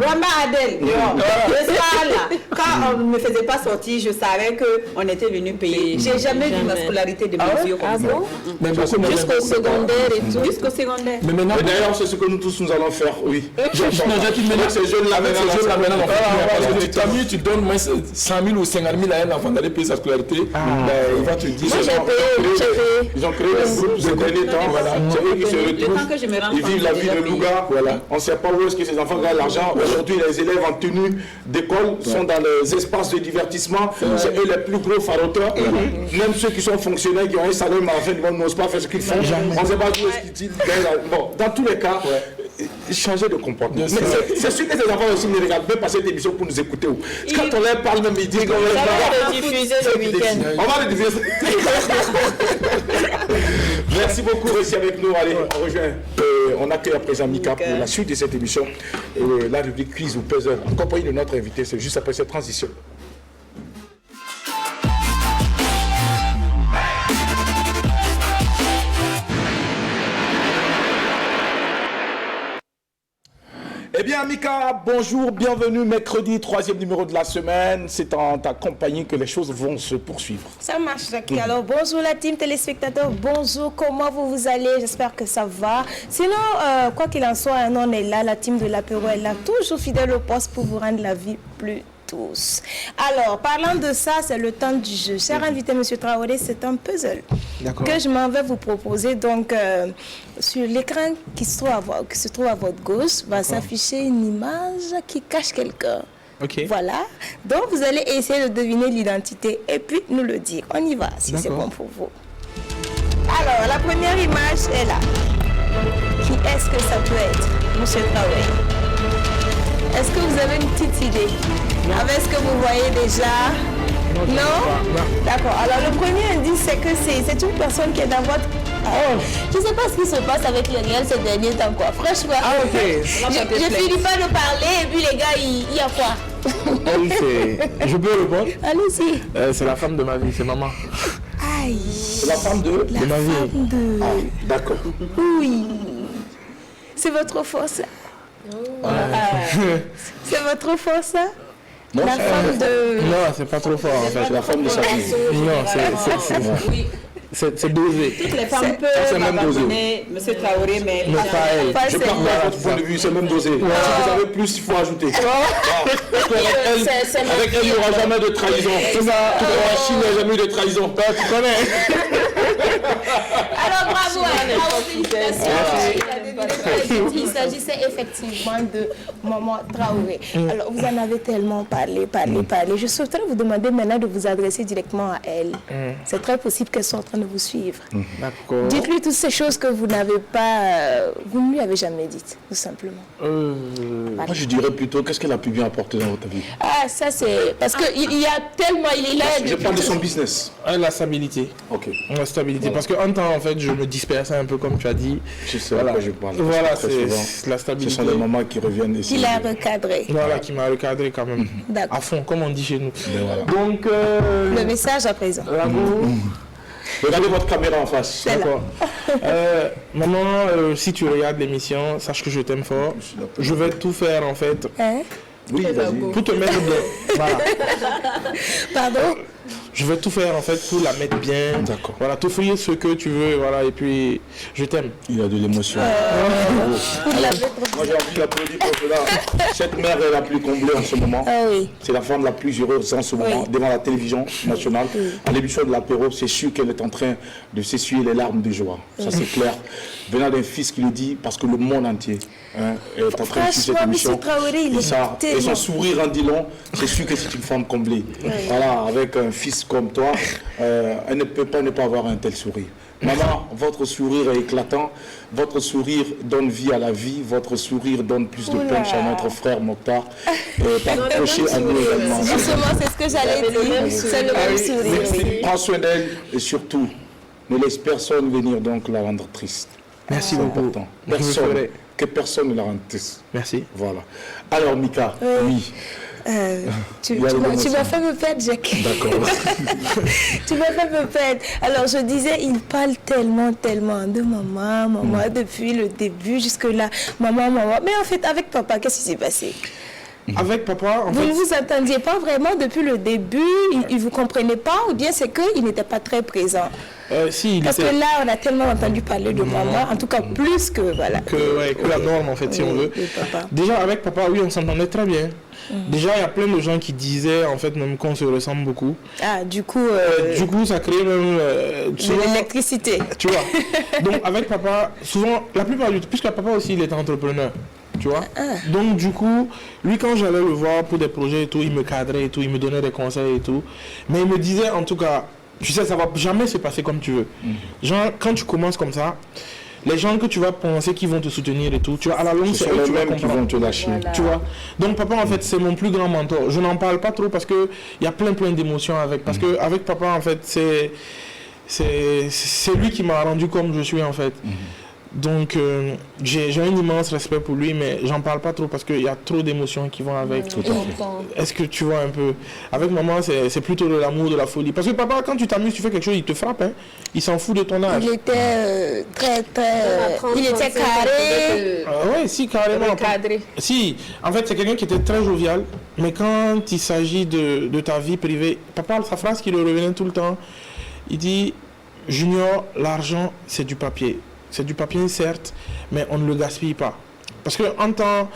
Rama Adel, le soir là, quand on ne me faisait pas sortir, je savais qu'on était venu payer. J'ai jamais vu ma scolarité de mesure comme ça. Jusqu'au secondaire et tout. Jusqu'au secondaire. Mais d'ailleurs, c'est ce que nous tous nous allons faire, oui. Ces jeunes-là maintenant, tu donnes moins 100 000 ou 50 000 à un enfant d'aller payer sa scolarité, il va te dire... Moi j'ai payé. Ils ont créé des groupes ces derniers temps, c'est eux qui se retrouvent, ils vivent la vie de Louga, on ne sait pas où est-ce que ces enfants gagnent l'argent. Aujourd'hui, les élèves en tenue d'école sont dans les espaces de divertissement, c'est eux les plus gros faroteurs. Même ceux qui sont fonctionnaires, qui ont un salaire, mais en fait, ils n'osent pas faire ce qu'ils font. On ne sait pas où est-ce qu'ils gagnent. Bon, dans tous les cas, changer de comportement. Mais c'est sûr que ces enfants aussi ne regardent même pas cette émission pour nous écouter. Quand on leur parle, même ils disent qu'on va le diffuser le week-end. On va le diffuser. Merci beaucoup, restez avec nous. Allez, on rejoint. On accueille à présent Mika pour la suite de cette émission. La rubrique quiz ou puzzle, en compagnie de notre invité, c'est juste après cette transition. Eh bien, Mika, bonjour, bienvenue, mercredi, 3e numéro de la semaine. C'est en ta compagnie que les choses vont se poursuivre. Ça marche, Jackie. Alors, bonjour la team téléspectateurs, bonjour, comment vous allez? J'espère que ça va. Sinon, quoi qu'il en soit, on est là, la team de l'apéro est là, toujours fidèle au poste pour vous rendre la vie plus tous. Alors, parlant de ça, c'est le temps du jeu. Cher invité, M. Traoré, c'est un puzzle que je m'en vais vous proposer. Donc, sur l'écran qui se trouve à votre gauche, va s'afficher une image qui cache quelqu'un. Voilà. Donc, vous allez essayer de deviner l'identité et puis nous le dire. On y va, si c'est bon pour vous. Alors, la première image est là. Qui est-ce que ça peut être, M. Traoré? Est-ce que vous avez une petite idée? Avec ce que vous voyez déjà? Non? D'accord. Alors, le premier indice, c'est que c'est une personne qui est dans votre Je ne sais pas ce qui se passe avec les réels ces derniers temps, quoi. Franchement, ok. je finis pas de parler et puis les gars, il y a quoi? Elle, c'est... Je peux répondre? Allez-y. C'est la femme de ma vie, c'est maman. Aïe. La femme de... La ma vie. femme de... Ah, d'accord. Oui. C'est votre force. C'est votre force. Non, La femme de... Non, c'est pas trop fort en fait. c'est la femme de sa fille. Non, c'est dosé. Toutes les femmes c'est peuvent même dosé. abandonner M. Traoré, mais Mais pas elle. Pas Je celle-là. partage votre point de vue, c'est même dosé. Si vous avez plus, il faut ajouter. Parce qu'avec elle, c'est avec elle, il n'y aura jamais de trahison. C'est ça. En Chine, il n'y a jamais eu de trahison. Tu connais. Alors bravo, bravo, félicitations. Il s'agissait effectivement de Maman Traoré. Alors vous en avez tellement parlé. Je souhaiterais vous demander maintenant de vous adresser directement à elle. C'est très possible qu'elle soit en train de vous suivre. D'accord. Dites-lui toutes ces choses que vous n'avez pas, vous ne lui avez jamais dites, tout simplement. Moi, je dirais plutôt, qu'est-ce qu'elle a pu bien apporter dans votre vie? Ah, ça c'est... Parce qu'il y a tellement... Il est là... Je parle de son business. La stabilité. Ok. La stabilité. Parce qu'en temps, en fait, je me dispersais un peu comme tu as dit. Je sais à quoi je parle. Voilà, Très souvent, c'est la ce stabilité. sont les mamans qui reviennent ici. Qu'il a recadré. Voilà, qui m'a recadré quand même. D'accord. À fond, comme on dit chez nous. voilà. Donc, Le message à présent. bravo. Regardez votre caméra en face. C'est là. D'accord. Maman, si tu regardes l'émission, sache que je t'aime fort. Je vais tout faire en fait Hein? Oui, vas-y. pour te mettre bien. Voilà. Pardon? Je vais tout faire en fait pour la mettre bien. D'accord. Voilà, t'offrir ce que tu veux. Voilà, et puis je t'aime. Il a de l'émotion. Vous l'avez trop... Moi, j'ai envie d'applaudir pour cela. Cette mère est la plus comblée en ce moment. Ah oui. C'est la femme la plus heureuse en ce moment, devant la télévision nationale. À l'émission de l'apéro, c'est sûr qu'elle est en train de s'essuyer les larmes de joie. Ça, c'est clair. Venant d'un fils qui le dit, parce que le monde entier est en train de suivre cette Franchement, émission. M. Traoré, il Et est ça, et tellement... son sourire en dit long, c'est sûr que c'est une femme comblée. Voilà, avec un fils comme toi, elle ne peut pas ne pas avoir un tel sourire. Maman, votre sourire est éclatant, votre sourire donne vie à la vie, votre sourire donne plus de punch à notre frère Mokhtar. Accroché à nous également. Justement, c'est ce que j'allais dire. C'est le même sourire. Merci. Prends soin d'elle et surtout, ne laisse personne venir donc la rendre triste. Merci C'est beaucoup. important. Je le Personne, ferai. que personne ne la rende triste. Merci. Voilà. Alors Mika, oui. Tu Il y a m'as l'émotion. fait me perdre, Jack. D'accord. Tu m'as fait me perdre. Alors, je disais, il parle tellement de maman, depuis le début jusque-là. Maman. Mais en fait, avec papa, qu'est-ce qui s'est passé? Avec papa, en Vous fait. ne vous entendiez pas vraiment depuis le début? Il ne vous comprenait pas? Ou bien c'est qu'il n'était pas très présent? Si, il Parce que était là, on a tellement entendu parler de maman, en tout cas plus que, voilà. que la norme en fait, si on veut. Oui, papa. Déjà avec papa, oui, on s'entendait très bien. Déjà, il y a plein de gens qui disaient en fait même qu'on se ressemble beaucoup. Ah, du coup, Du coup, ça crée même de souvent, l'électricité. tu vois. Donc avec papa, souvent, la plupart du temps, puisque papa aussi il est entrepreneur, tu vois. Donc du coup, lui quand j'allais le voir pour des projets et tout, il me cadrait et tout, il me donnait des conseils et tout. Mais il me disait en tout cas, tu sais, ça va jamais se passer comme tu veux. Genre, quand tu commences comme ça, les gens que tu vas penser qu'ils vont te soutenir et tout, tu vois, à la longue, Ce c'est sont eux que les tu vas mêmes qui comprendre. vont te lâcher. Tu vois. Donc papa en fait c'est mon plus grand mentor. Je n'en parle pas trop parce que il y a plein d'émotions avec. Parce que avec papa en fait c'est lui qui m'a rendu comme je suis en fait. Donc j'ai un immense respect pour lui, mais j'en parle pas trop parce qu'il y a trop d'émotions qui vont avec. Tout à fait. Est-ce que tu vois un peu? Avec maman c'est plutôt de l'amour, de la folie. Parce que papa quand tu t'amuses, tu fais quelque chose, il te frappe, hein. Il s'en fout de ton âge. Il était très, il était carré. Ouais, si, carrément. Cadré. Si, en fait, c'est quelqu'un qui était très jovial, mais quand il s'agit de ta vie privée, papa, sa phrase qui le revenait tout le temps, il dit, Junior, l'argent, c'est du papier. C'est du papier, certes, mais on ne le gaspille pas. Parce que en temps,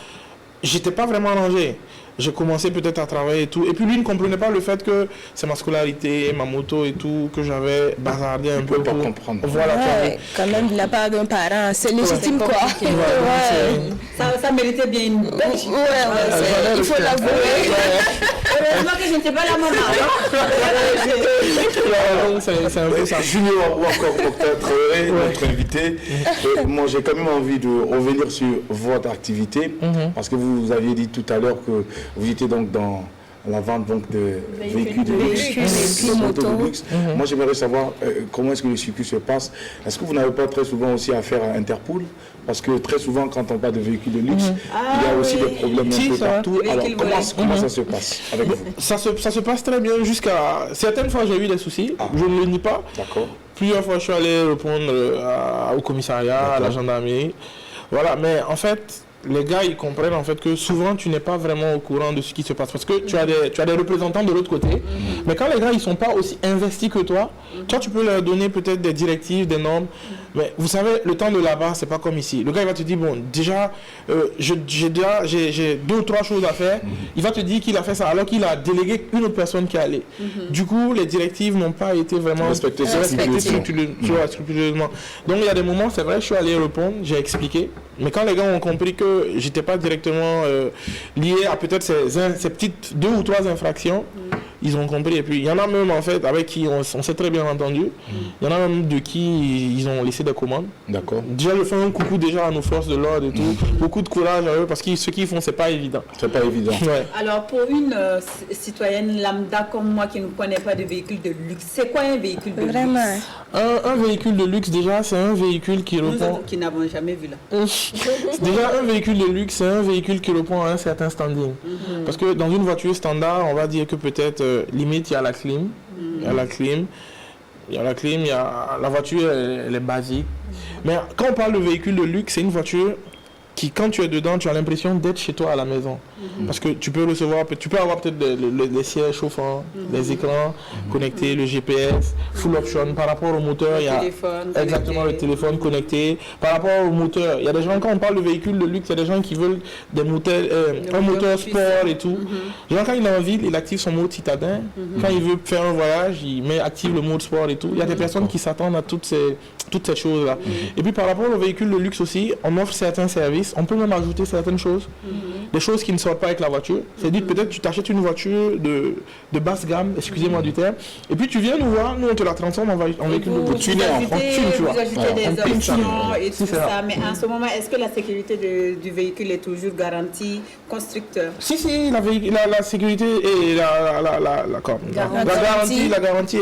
j'étais pas vraiment rangé. J'ai commencé peut-être à travailler et tout. Et puis lui ne comprenait pas le fait que c'est ma scolarité, ma moto et tout, que j'avais bazardé un peu. peut pas pour- comprendre. Voilà, tu as vu. Ouais, quand même de la part d'un parent, c'est légitime quoi. Ouais. Ça méritait bien une belle chiffre. Ouais, il faut l'avouer. Heureusement que je n'étais pas la maman. C'est un peu ça. Junior ou encore Mokhtar Traoré, notre invité. Et moi, j'ai quand même envie de revenir sur votre activité, parce que vous aviez dit tout à l'heure que vous étiez donc dans la vente donc, de véhicules de luxe, de motos de luxe. Moi, j'aimerais savoir comment est-ce que le circuit se passe. Est-ce que vous n'avez pas très souvent aussi affaire à Interpol? Parce que très souvent, quand on parle de véhicules de luxe, il y a aussi des problèmes un peu partout. Alors, comment ça se passe avec vous? Ça se passe très bien jusqu'à... Certaines fois, j'ai eu des soucis, je ne le nie pas. D'accord. Plusieurs fois, je suis allé répondre au commissariat, à la gendarmerie. Voilà, mais en fait, les gars, ils comprennent en fait que souvent, tu n'es pas vraiment au courant de ce qui se passe. Parce que tu as des représentants de l'autre côté. Mais quand les gars, ils ne sont pas aussi investis que toi, tu peux leur donner peut-être des directives, des normes. Mais vous savez, le temps de là-bas, c'est pas comme ici. Le gars, il va te dire, bon, déjà, j'ai 2 ou 3 choses à faire. Il va te dire qu'il a fait ça alors qu'il a délégué une autre personne qui est allée. Du coup, les directives n'ont pas été vraiment respectées scrupuleusement. Donc, il y a des moments, c'est vrai, je suis allé répondre, j'ai expliqué. Mais quand les gars ont compris que j'étais pas directement lié à peut-être ces petites 2 ou 3 infractions, ils ont compris. Et puis, il y en a même, en fait, avec qui on s'est très bien entendu. Il y en a même de qui ils ont laissé des commandes. D'accord. Déjà, je fais un coucou déjà à nos forces de l'ordre et tout. Beaucoup de courage à eux parce que ce qu'ils font, c'est pas évident. C'est pas évident. Ouais. Alors, pour une citoyenne lambda comme moi qui ne connaît pas de véhicule de luxe, c'est quoi un véhicule de luxe? Un véhicule de luxe, déjà, c'est un véhicule qui Nous répond... autres qui n'avons jamais vu là. Déjà, un véhicule de luxe, c'est un véhicule qui répond à un certain standing. Parce que dans une voiture standard, on va dire que peut-être, limite, il y a la clim. Il y a la clim. La voiture, elle est basique. Mais quand on parle de véhicule de luxe, c'est une voiture qui, quand tu es dedans, tu as l'impression d'être chez toi à la maison. Parce que tu peux avoir peut-être les sièges chauffants, les écrans connectés, le GPS, full option. Par rapport au moteur, il y a exactement le téléphone connecté. Par rapport au moteur, il y a des gens, quand on parle de véhicule de luxe, il y a des gens qui veulent des moteurs, un moteur sport et tout. Genre, quand il est en ville, il active son mode citadin. Quand il veut faire un voyage, active le mode sport et tout. Il y a des personnes qui s'attendent à toutes ces choses-là. Et puis par rapport au véhicule de luxe aussi, on offre certains services. On peut même ajouter certaines choses. Des choses qui ne sortent pas avec la voiture. C'est-à-dire peut-être tu t'achètes une voiture de basse gamme, excusez-moi du terme, et puis tu viens nous voir, nous on te la transforme en véhicule de luxe. Vous ajoutez des options et tout ça, mais en ce moment, est-ce que la sécurité du véhicule est toujours garantie constructeur? Si, la sécurité et la garantie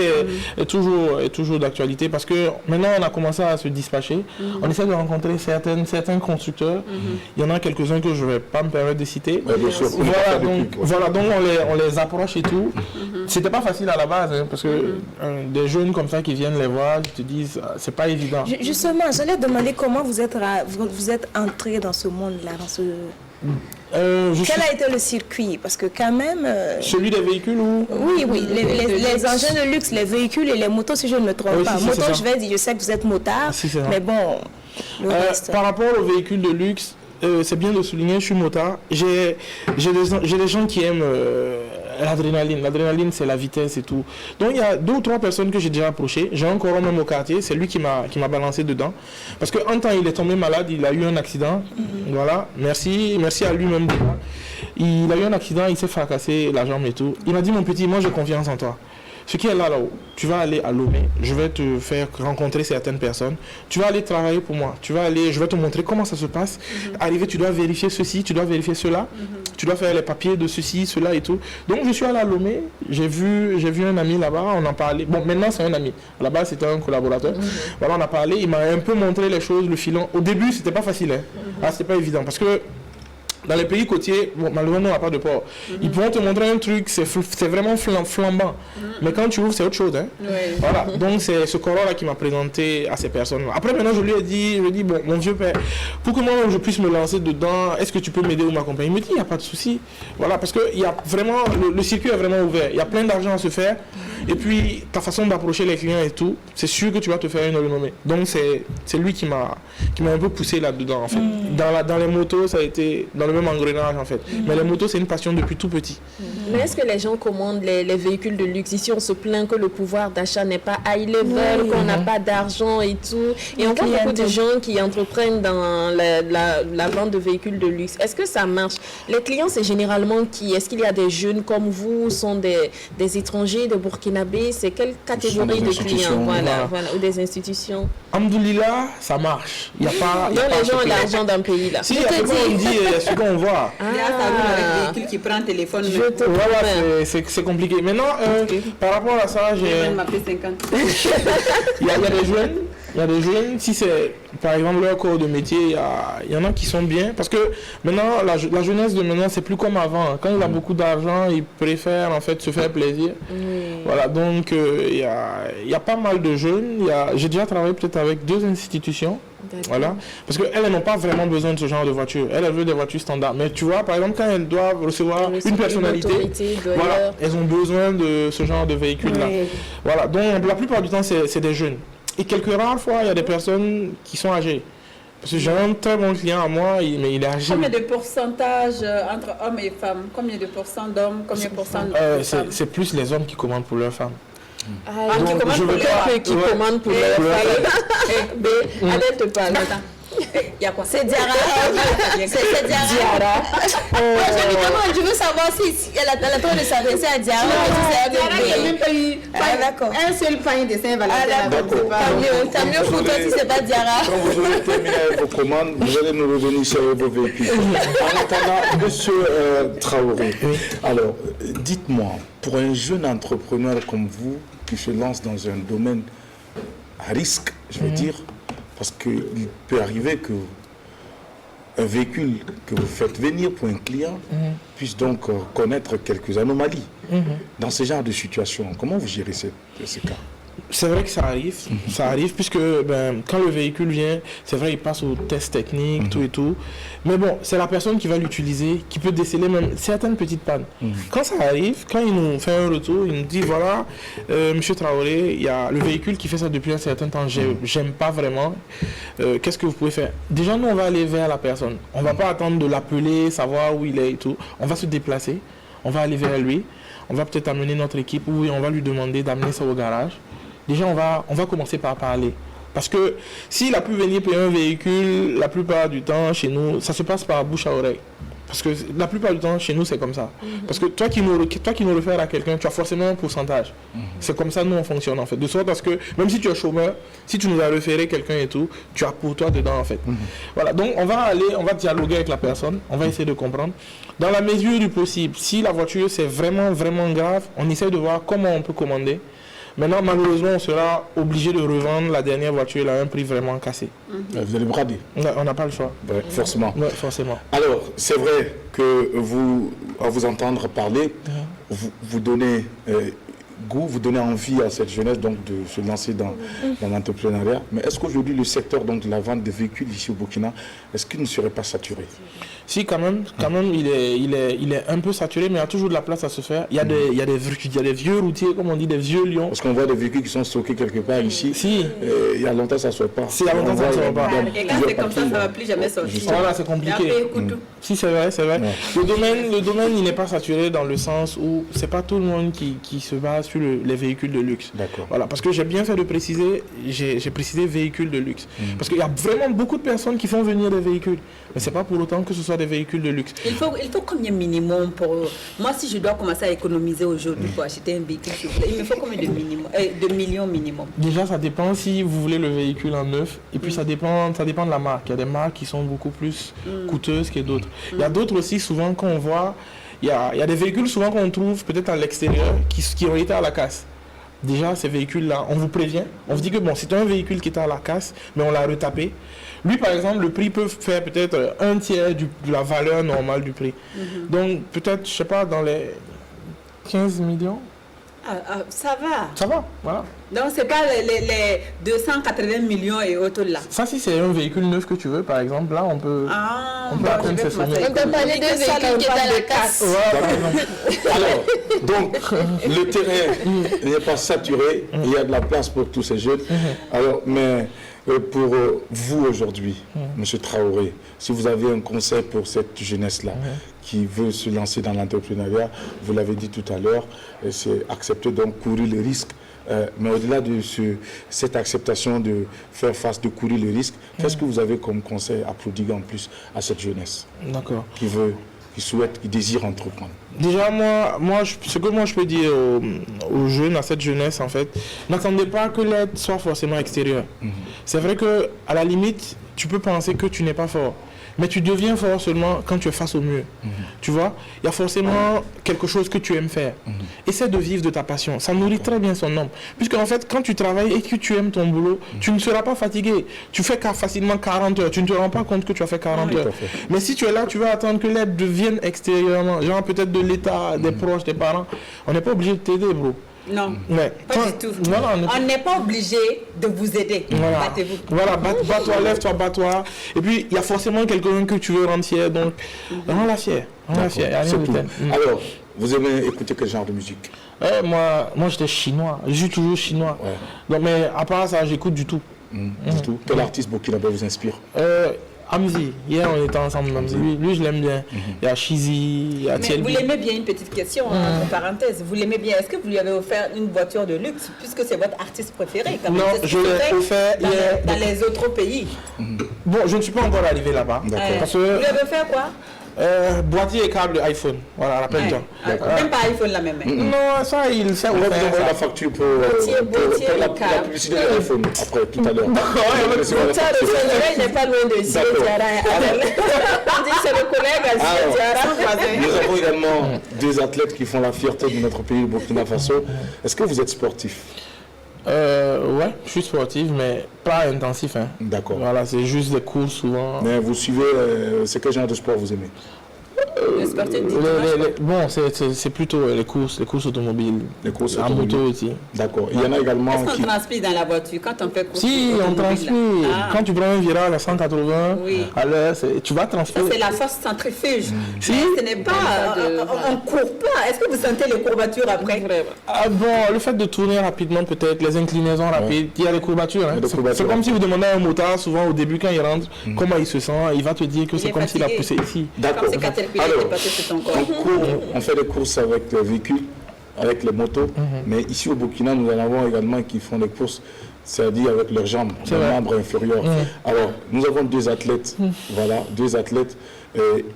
est toujours d'actualité parce que maintenant on a commencé à se dispatcher. On essaie de rencontrer certains constructeurs. Il y en a quelques-uns que je ne vais pas me permettre de citer. Voilà, donc on les approche et tout. C'était pas facile à la base, hein, parce que des jeunes comme ça qui viennent les voir, ils te disent, c'est pas évident. Justement, j'allais demander comment vous êtes entré dans ce monde-là, Quel a été le circuit? Parce que quand même... Celui des véhicules ou... Oui, les engins de luxe, les véhicules et les motos, si je ne me trompe pas. Moto, je sais que vous êtes motard, mais bon, le reste... Par rapport aux véhicules de luxe, c'est bien de souligner, je suis motard. J'ai des gens qui aiment l'adrénaline. L'adrénaline, c'est la vitesse et tout. Donc, il y a 2 ou 3 personnes que j'ai déjà approchées. J'ai encore un même au quartier. C'est lui qui m'a balancé dedans. Parce qu'un temps, il est tombé malade. Il a eu un accident. Voilà. Merci à lui-même. Il a eu un accident. Il s'est fracassé la jambe et tout. Il m'a dit, mon petit, moi, j'ai confiance en toi. Ce qui est là-haut, tu vas aller à Lomé, je vais te faire rencontrer certaines personnes, tu vas aller travailler pour moi, je vais te montrer comment ça se passe. Arrivé, tu dois vérifier ceci, tu dois vérifier cela, tu dois faire les papiers de ceci, cela et tout. Donc je suis allé à Lomé, j'ai vu un ami là-bas, on en parlait. Bon, maintenant c'est un ami, là-bas c'était un collaborateur. Voilà, on a parlé, il m'a un peu montré les choses, le filon. Au début, c'était pas facile, hein. C'était pas évident parce que dans les pays côtiers, bon, malheureusement, on n'a pas de port. Ils pourront te montrer un truc, c'est vraiment flambant. Mais quand tu ouvres, c'est autre chose. Hein. Voilà. Donc, c'est ce corps-là qui m'a présenté à ces personnes-là. Après, maintenant, je lui ai dit, bon, mon vieux père, pour que moi, je puisse me lancer dedans, est-ce que tu peux m'aider ou m'accompagner? Il me dit, il n'y a pas de souci. Voilà, parce que y a vraiment, le circuit est vraiment ouvert. Il y a plein d'argent à se faire. Et puis, ta façon d'approcher les clients et tout, c'est sûr que tu vas te faire une renommée. Donc, c'est lui qui m'a un peu poussé là-dedans, en fait. Dans les motos, ça a été dans le même engrenage, en fait. Mais les motos, c'est une passion depuis tout petit. Mais est-ce que les gens commandent les véhicules de luxe? Ici, on se plaint que le pouvoir d'achat n'est pas high level, qu'on n'a pas d'argent et tout. Et on voit beaucoup de gens qui entreprennent dans la vente de véhicules de luxe. Est-ce que ça marche? Les clients, c'est généralement qui? Est-ce qu'il y a des jeunes comme vous, sont des étrangers, des Burkinabés? C'est quelle catégorie de clients? Voilà, ou des institutions? Alhamdoulilah, ça marche. Il y a pas. Donc les gens ont l'argent d'un pays là. Si, on dit qu'on voit. Déjà, ça roule avec le véhicule qui prend un téléphone. Voilà, c'est compliqué. Maintenant, par rapport à ça, Je vais m'appeler 50. il y a des jeunes. Il y a des jeunes, si c'est par exemple leur corps de métier, il y en a qui sont bien. Parce que maintenant, la jeunesse de maintenant, c'est plus comme avant. Quand il a beaucoup d'argent, il préfère en fait se faire plaisir. Voilà, donc il y a pas mal de jeunes. J'ai déjà travaillé peut-être avec 2 institutions. Voilà. Parce qu'elles n'ont pas vraiment besoin de ce genre de voiture. Elles veulent des voitures standards. Mais tu vois, par exemple, quand elles doivent recevoir une personnalité, voilà, elles ont besoin de ce genre de véhicule-là. Voilà, donc la plupart du temps, c'est des jeunes. Et quelques rares fois, il y a des personnes qui sont âgées. Parce que j'ai un très bon client à moi, mais il est âgé. Combien de pourcentage entre hommes et femmes? Combien de pourcents d'hommes? Combien de pourcents de femmes? C'est plus les hommes qui commandent pour leurs femmes. Donc, je veux pas qui commandent pour leurs femmes. Adèle te parle. Il y a quoi? C'est Diarra. C'est Diarra. Je veux savoir si elle a le temps de s'adresser à Diarra. Diarra n'a même pas eu un seul pain de Saint-Valentin. T'as mieux pour toi si c'est pas Diarra. Quand vous aurez terminé avec vos commandes, vous allez nous revenir sur vos véhicules. En attendant, monsieur Traoré, alors dites-moi, pour un jeune entrepreneur comme vous qui se lance dans un domaine à risque, je veux dire, parce qu'il peut arriver qu'un véhicule que vous faites venir pour un client puisse donc connaître quelques anomalies. Dans ce genre de situation, comment vous gérez ces cas? C'est vrai que ça arrive puisque quand le véhicule vient, c'est vrai il passe aux tests techniques, tout et tout. Mais bon, c'est la personne qui va l'utiliser qui peut déceler même certaines petites pannes. Quand ça arrive, quand il nous fait un retour, il nous dit voilà, monsieur Traoré, il y a le véhicule qui fait ça depuis un certain temps, j'aime pas vraiment. Qu'est-ce que vous pouvez faire? Déjà, nous on va aller vers la personne. On va pas attendre de l'appeler, savoir où il est et tout. On va se déplacer, on va aller vers lui. On va peut-être amener notre équipe ou on va lui demander d'amener ça au garage. Déjà, on va commencer par parler. Parce que s'il a pu venir payer un véhicule, la plupart du temps, chez nous, ça se passe par bouche à oreille. Parce que la plupart du temps, chez nous, c'est comme ça. Parce que toi qui nous réfères à quelqu'un, tu as forcément un pourcentage. C'est comme ça, nous, on fonctionne, en fait. De sorte parce que, même si tu es chômeur, si tu nous as référé quelqu'un et tout, tu as pour toi dedans, en fait. Voilà, donc on va dialoguer avec la personne, on va essayer de comprendre. Dans la mesure du possible, si la voiture, c'est vraiment, vraiment grave, on essaie de voir comment on peut commander. Maintenant, malheureusement, on sera obligé de revendre la dernière voiture à un prix vraiment cassé. Vous allez brader? On n'a pas le choix. Ouais, forcément. Ouais, forcément. Alors, c'est vrai que vous, à vous entendre parler, vous donnez goût, vous donnez envie à cette jeunesse donc, de se lancer dans l'entrepreneuriat. Mais est-ce qu'aujourd'hui, le secteur donc, de la vente de véhicules ici au Burkina, est-ce qu'il ne serait pas saturé? Si, quand même il est un peu saturé, mais il y a toujours de la place à se faire. Il y a des vieux routiers, comme on dit, des vieux lions. Parce qu'on voit des véhicules qui sont stockés quelque part ici. Si. Il y a longtemps, ça ne sort pas. Si, il y a longtemps, ça ne sort pas. Et quand c'est comme ça, ça ne va plus jamais sortir. Voilà, c'est compliqué. Si, c'est vrai. Ouais. Le domaine, il n'est pas saturé dans le sens où c'est pas tout le monde qui se base sur les véhicules de luxe. D'accord. Voilà, parce que j'ai bien fait de préciser, j'ai précisé véhicules de luxe. Parce qu'il y a vraiment beaucoup de personnes qui font venir des véhicules. Mais c'est pas pour autant que ce soit des véhicules de luxe. Il faut combien minimum pour... Moi, si je dois commencer à économiser aujourd'hui pour acheter un véhicule, il me faut combien de millions minimum? Déjà, ça dépend si vous voulez le véhicule en neuf. Et puis, ça dépend de la marque. Il y a des marques qui sont beaucoup plus coûteuses que d'autres. Il y a d'autres aussi, souvent, qu'on voit... Il y a des véhicules, souvent, qu'on trouve peut-être à l'extérieur, qui ont été à la casse. Déjà, ces véhicules-là, on vous prévient. On vous dit que bon, c'est un véhicule qui était à la casse, mais on l'a retapé. Lui, par exemple, le prix peut faire peut-être un tiers de la valeur normale du prix. Donc, peut-être, je sais pas, dans les 15 millions. Ça va. Ça va, voilà. Donc, c'est pas les 280 millions et autres là. Ça, si c'est un véhicule neuf que tu veux, par exemple, là, on peut atteindre ces sommes. On t'a parlé de véhicules qui étaient à la casse. Alors, donc, le terrain n'est pas saturé, il y a de la place pour tous ces jeunes. Alors, mais pour vous aujourd'hui, M. Traoré, si vous avez un conseil pour cette jeunesse-là qui veut se lancer dans l'entrepreneuriat, vous l'avez dit tout à l'heure, c'est accepter donc courir le risque. Mais au-delà de cette acceptation de faire face, de courir le risque, qu'est-ce que vous avez comme conseil à prodiguer en plus à cette jeunesse qui souhaite, qui désire entreprendre? Déjà, ce que je peux dire aux jeunes, à cette jeunesse, en fait, n'attendez pas que l'aide soit forcément extérieure. C'est vrai que à la limite, tu peux penser que tu n'es pas fort, Mais tu deviens fort seulement quand tu es face au mur. Tu vois, il y a forcément quelque chose que tu aimes faire. Essaie de vivre de ta passion. Ça nourrit très bien son homme. Puisque en fait, quand tu travailles et que tu aimes ton boulot, tu ne seras pas fatigué. Tu fais facilement 40 heures. Tu ne te rends pas compte que tu as fait 40 heures. Mais si tu es là, tu vas attendre que l'aide vienne extérieurement. Genre peut-être de l'État, des proches, des parents. On n'est pas obligé de t'aider, bro. Non, mais pas du tout. On n'est pas obligé de vous aider. Voilà. Battez-vous. Voilà, bats-toi, lève-toi, bats-toi. Et puis, il y a forcément quelqu'un que tu veux rendre fier. Donc, rends-la fière. Rends-la fière. Alors, vous aimez écouter quel genre de musique? Moi j'étais chinois. Je suis toujours chinois. Ouais. Donc, mais à part ça, j'écoute du tout. Du tout. Quel artiste burkinabé vous inspire? Amzi, hier on était ensemble. Lui je l'aime bien. Il y a Chizi, il y a Thiel. Vous l'aimez bien, une petite question, entre parenthèses. Vous l'aimez bien. Est-ce que vous lui avez offert une voiture de luxe, puisque c'est votre artiste préféré quand même? Non, je l'ai offert hier. Dans les autres pays. Bon, je ne suis pas encore arrivé là-bas. Parce que vous lui avez offert quoi? Boîtier et câble iPhone. Voilà, rappelle-toi. Même pas iPhone la même. Non, ça, il sait. On va vous envoyer la facture pour la publicité de l'iPhone après, tout à l'heure. Il n'est pas loin de ici. On dit c'est le collègue à Nous avons également deux athlètes qui font la fierté de notre pays, le Burkina Faso. Est-ce que vous êtes sportif? Ouais, je suis sportif, mais pas intensif. Hein. D'accord. Voilà, c'est juste des courses souvent. Mais vous suivez, c'est quel genre de sport vous aimez? Bon, c'est plutôt les courses automobiles. Les courses automobiles. Moto aussi. D'accord. Il y en a également qui... Est-ce qu'on transpire dans la voiture quand on fait course? Si, on transpire. Quand tu prends un virage à 180 à l'heure, tu vas transpirer. C'est la force centrifuge. Si. Ce n'est pas... On ne court pas. Est-ce que vous sentez les courbatures après? Bon, le fait de tourner rapidement, peut-être, les inclinaisons rapides, il y a des courbatures. Hein. C'est comme si vous demandez à un motard, souvent au début, quand il rentre, comment il se sent, il va te dire que c'est comme s'il a poussé ici. D'accord. Alors, on fait des courses avec les véhicules, avec les motos, mais ici au Burkina, nous en avons également qui font des courses, c'est-à-dire avec leurs jambes, leurs membres inférieurs. Alors, nous avons deux athlètes, voilà, deux athlètes,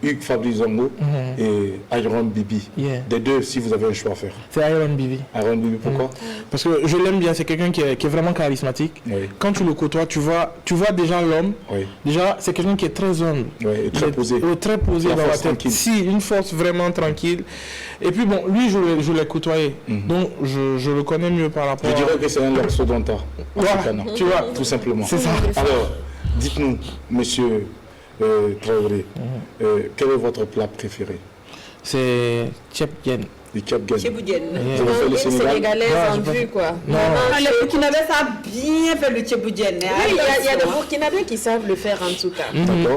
Hugues Fabrice Zongo et Iron Bibi. Des deux, si vous avez un choix à faire. C'est Iron Bibi. Iron Bibi, pourquoi? Parce que je l'aime bien, c'est quelqu'un qui est vraiment charismatique. Oui. Quand tu le côtoies, tu vois déjà l'homme. Oui. Déjà, c'est quelqu'un qui est très humble. Oui, et très posé. Très posé dans la tête. Si, une force vraiment tranquille. Et puis bon, lui, je l'ai côtoyé. Donc, je le connais mieux par rapport Je dirais que c'est un Loxodonta. Tu vois, tout simplement. C'est ça. Alors, dites-nous, monsieur Traoré, quel est votre plat préféré? C'est Tchèp-Yen. Du Tchèp-Yen. Une sénégalaise en vue, quoi. Les Burkinabés savent bien faire le Tchèp-Yen. Il y a des Burkinabés qui savent le faire en tout cas.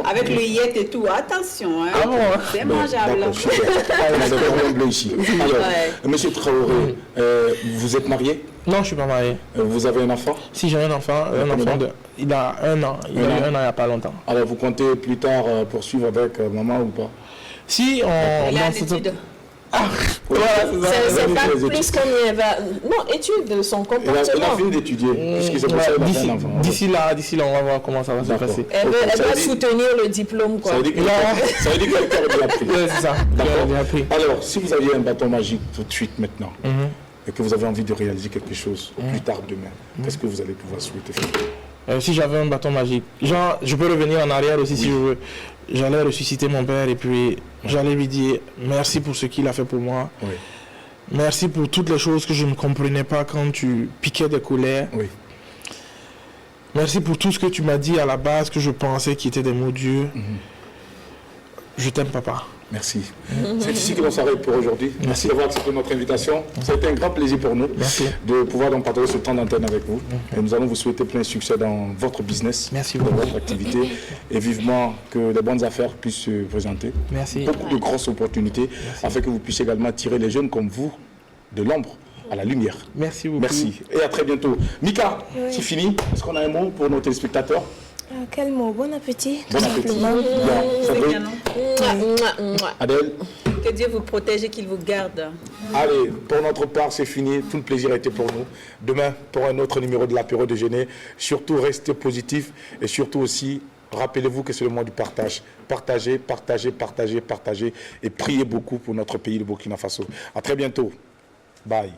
Avec le yet et tout. Attention. Hein. Ah bon? C'est mangeable. On a ici. Alors, monsieur Traoré, vous êtes marié? Non, je ne suis pas marié. Vous avez un enfant? Si, j'ai un enfant. Il a 1 an. Il a eu 1 an il n'y a pas longtemps. Alors, vous comptez plus tard poursuivre avec maman ou pas? Si, on... Il est en études. Voilà, c'est pas plus qu'on y va. Non, étude de son comportement. Il a fini d'étudier, puisque c'est pour ça qu'il a fait un enfant. D'ici là, on va voir comment ça va se passer. Elle va soutenir le diplôme, quoi. Ça veut dire que quelqu'un a bien appris. C'est ça. D'accord. Alors, si vous aviez un bâton magique tout de suite maintenant, et que vous avez envie de réaliser quelque chose plus tard demain, qu'est-ce que vous allez pouvoir souhaiter faire? Si j'avais un bâton magique, genre, je peux revenir en arrière aussi si je veux. J'allais ressusciter mon père et puis j'allais lui dire merci pour ce qu'il a fait pour moi. Oui. Merci pour toutes les choses que je ne comprenais pas quand tu piquais des colères. Oui. Merci pour tout ce que tu m'as dit à la base que je pensais qui étaient des mots durs. Je t'aime, papa. Merci. C'est ici que l'on s'arrête pour aujourd'hui. Merci d'avoir accepté notre invitation. Ça a été un grand plaisir pour nous de pouvoir donc partager ce temps d'antenne avec vous. Et nous allons vous souhaiter plein succès dans votre business, dans votre activité. Et vivement que les bonnes affaires puissent se présenter. Merci. Beaucoup de grosses opportunités afin que vous puissiez également tirer les jeunes comme vous de l'ombre à la lumière. Merci beaucoup. Merci. Et à très bientôt. Mika, c'est fini. Est-ce qu'on a un mot pour nos téléspectateurs? Quel mot? Bon appétit. Bon appétit. Adèle. Que Dieu vous protège et qu'il vous garde. Allez, pour notre part, c'est fini. Tout le plaisir a été pour nous. Demain, pour un autre numéro de l'apéro déjeuner. Surtout, restez positifs et surtout aussi, rappelez-vous que c'est le mois du partage. Partagez, partagez, partagez, partagez et priez beaucoup pour notre pays, le Burkina Faso. À très bientôt. Bye.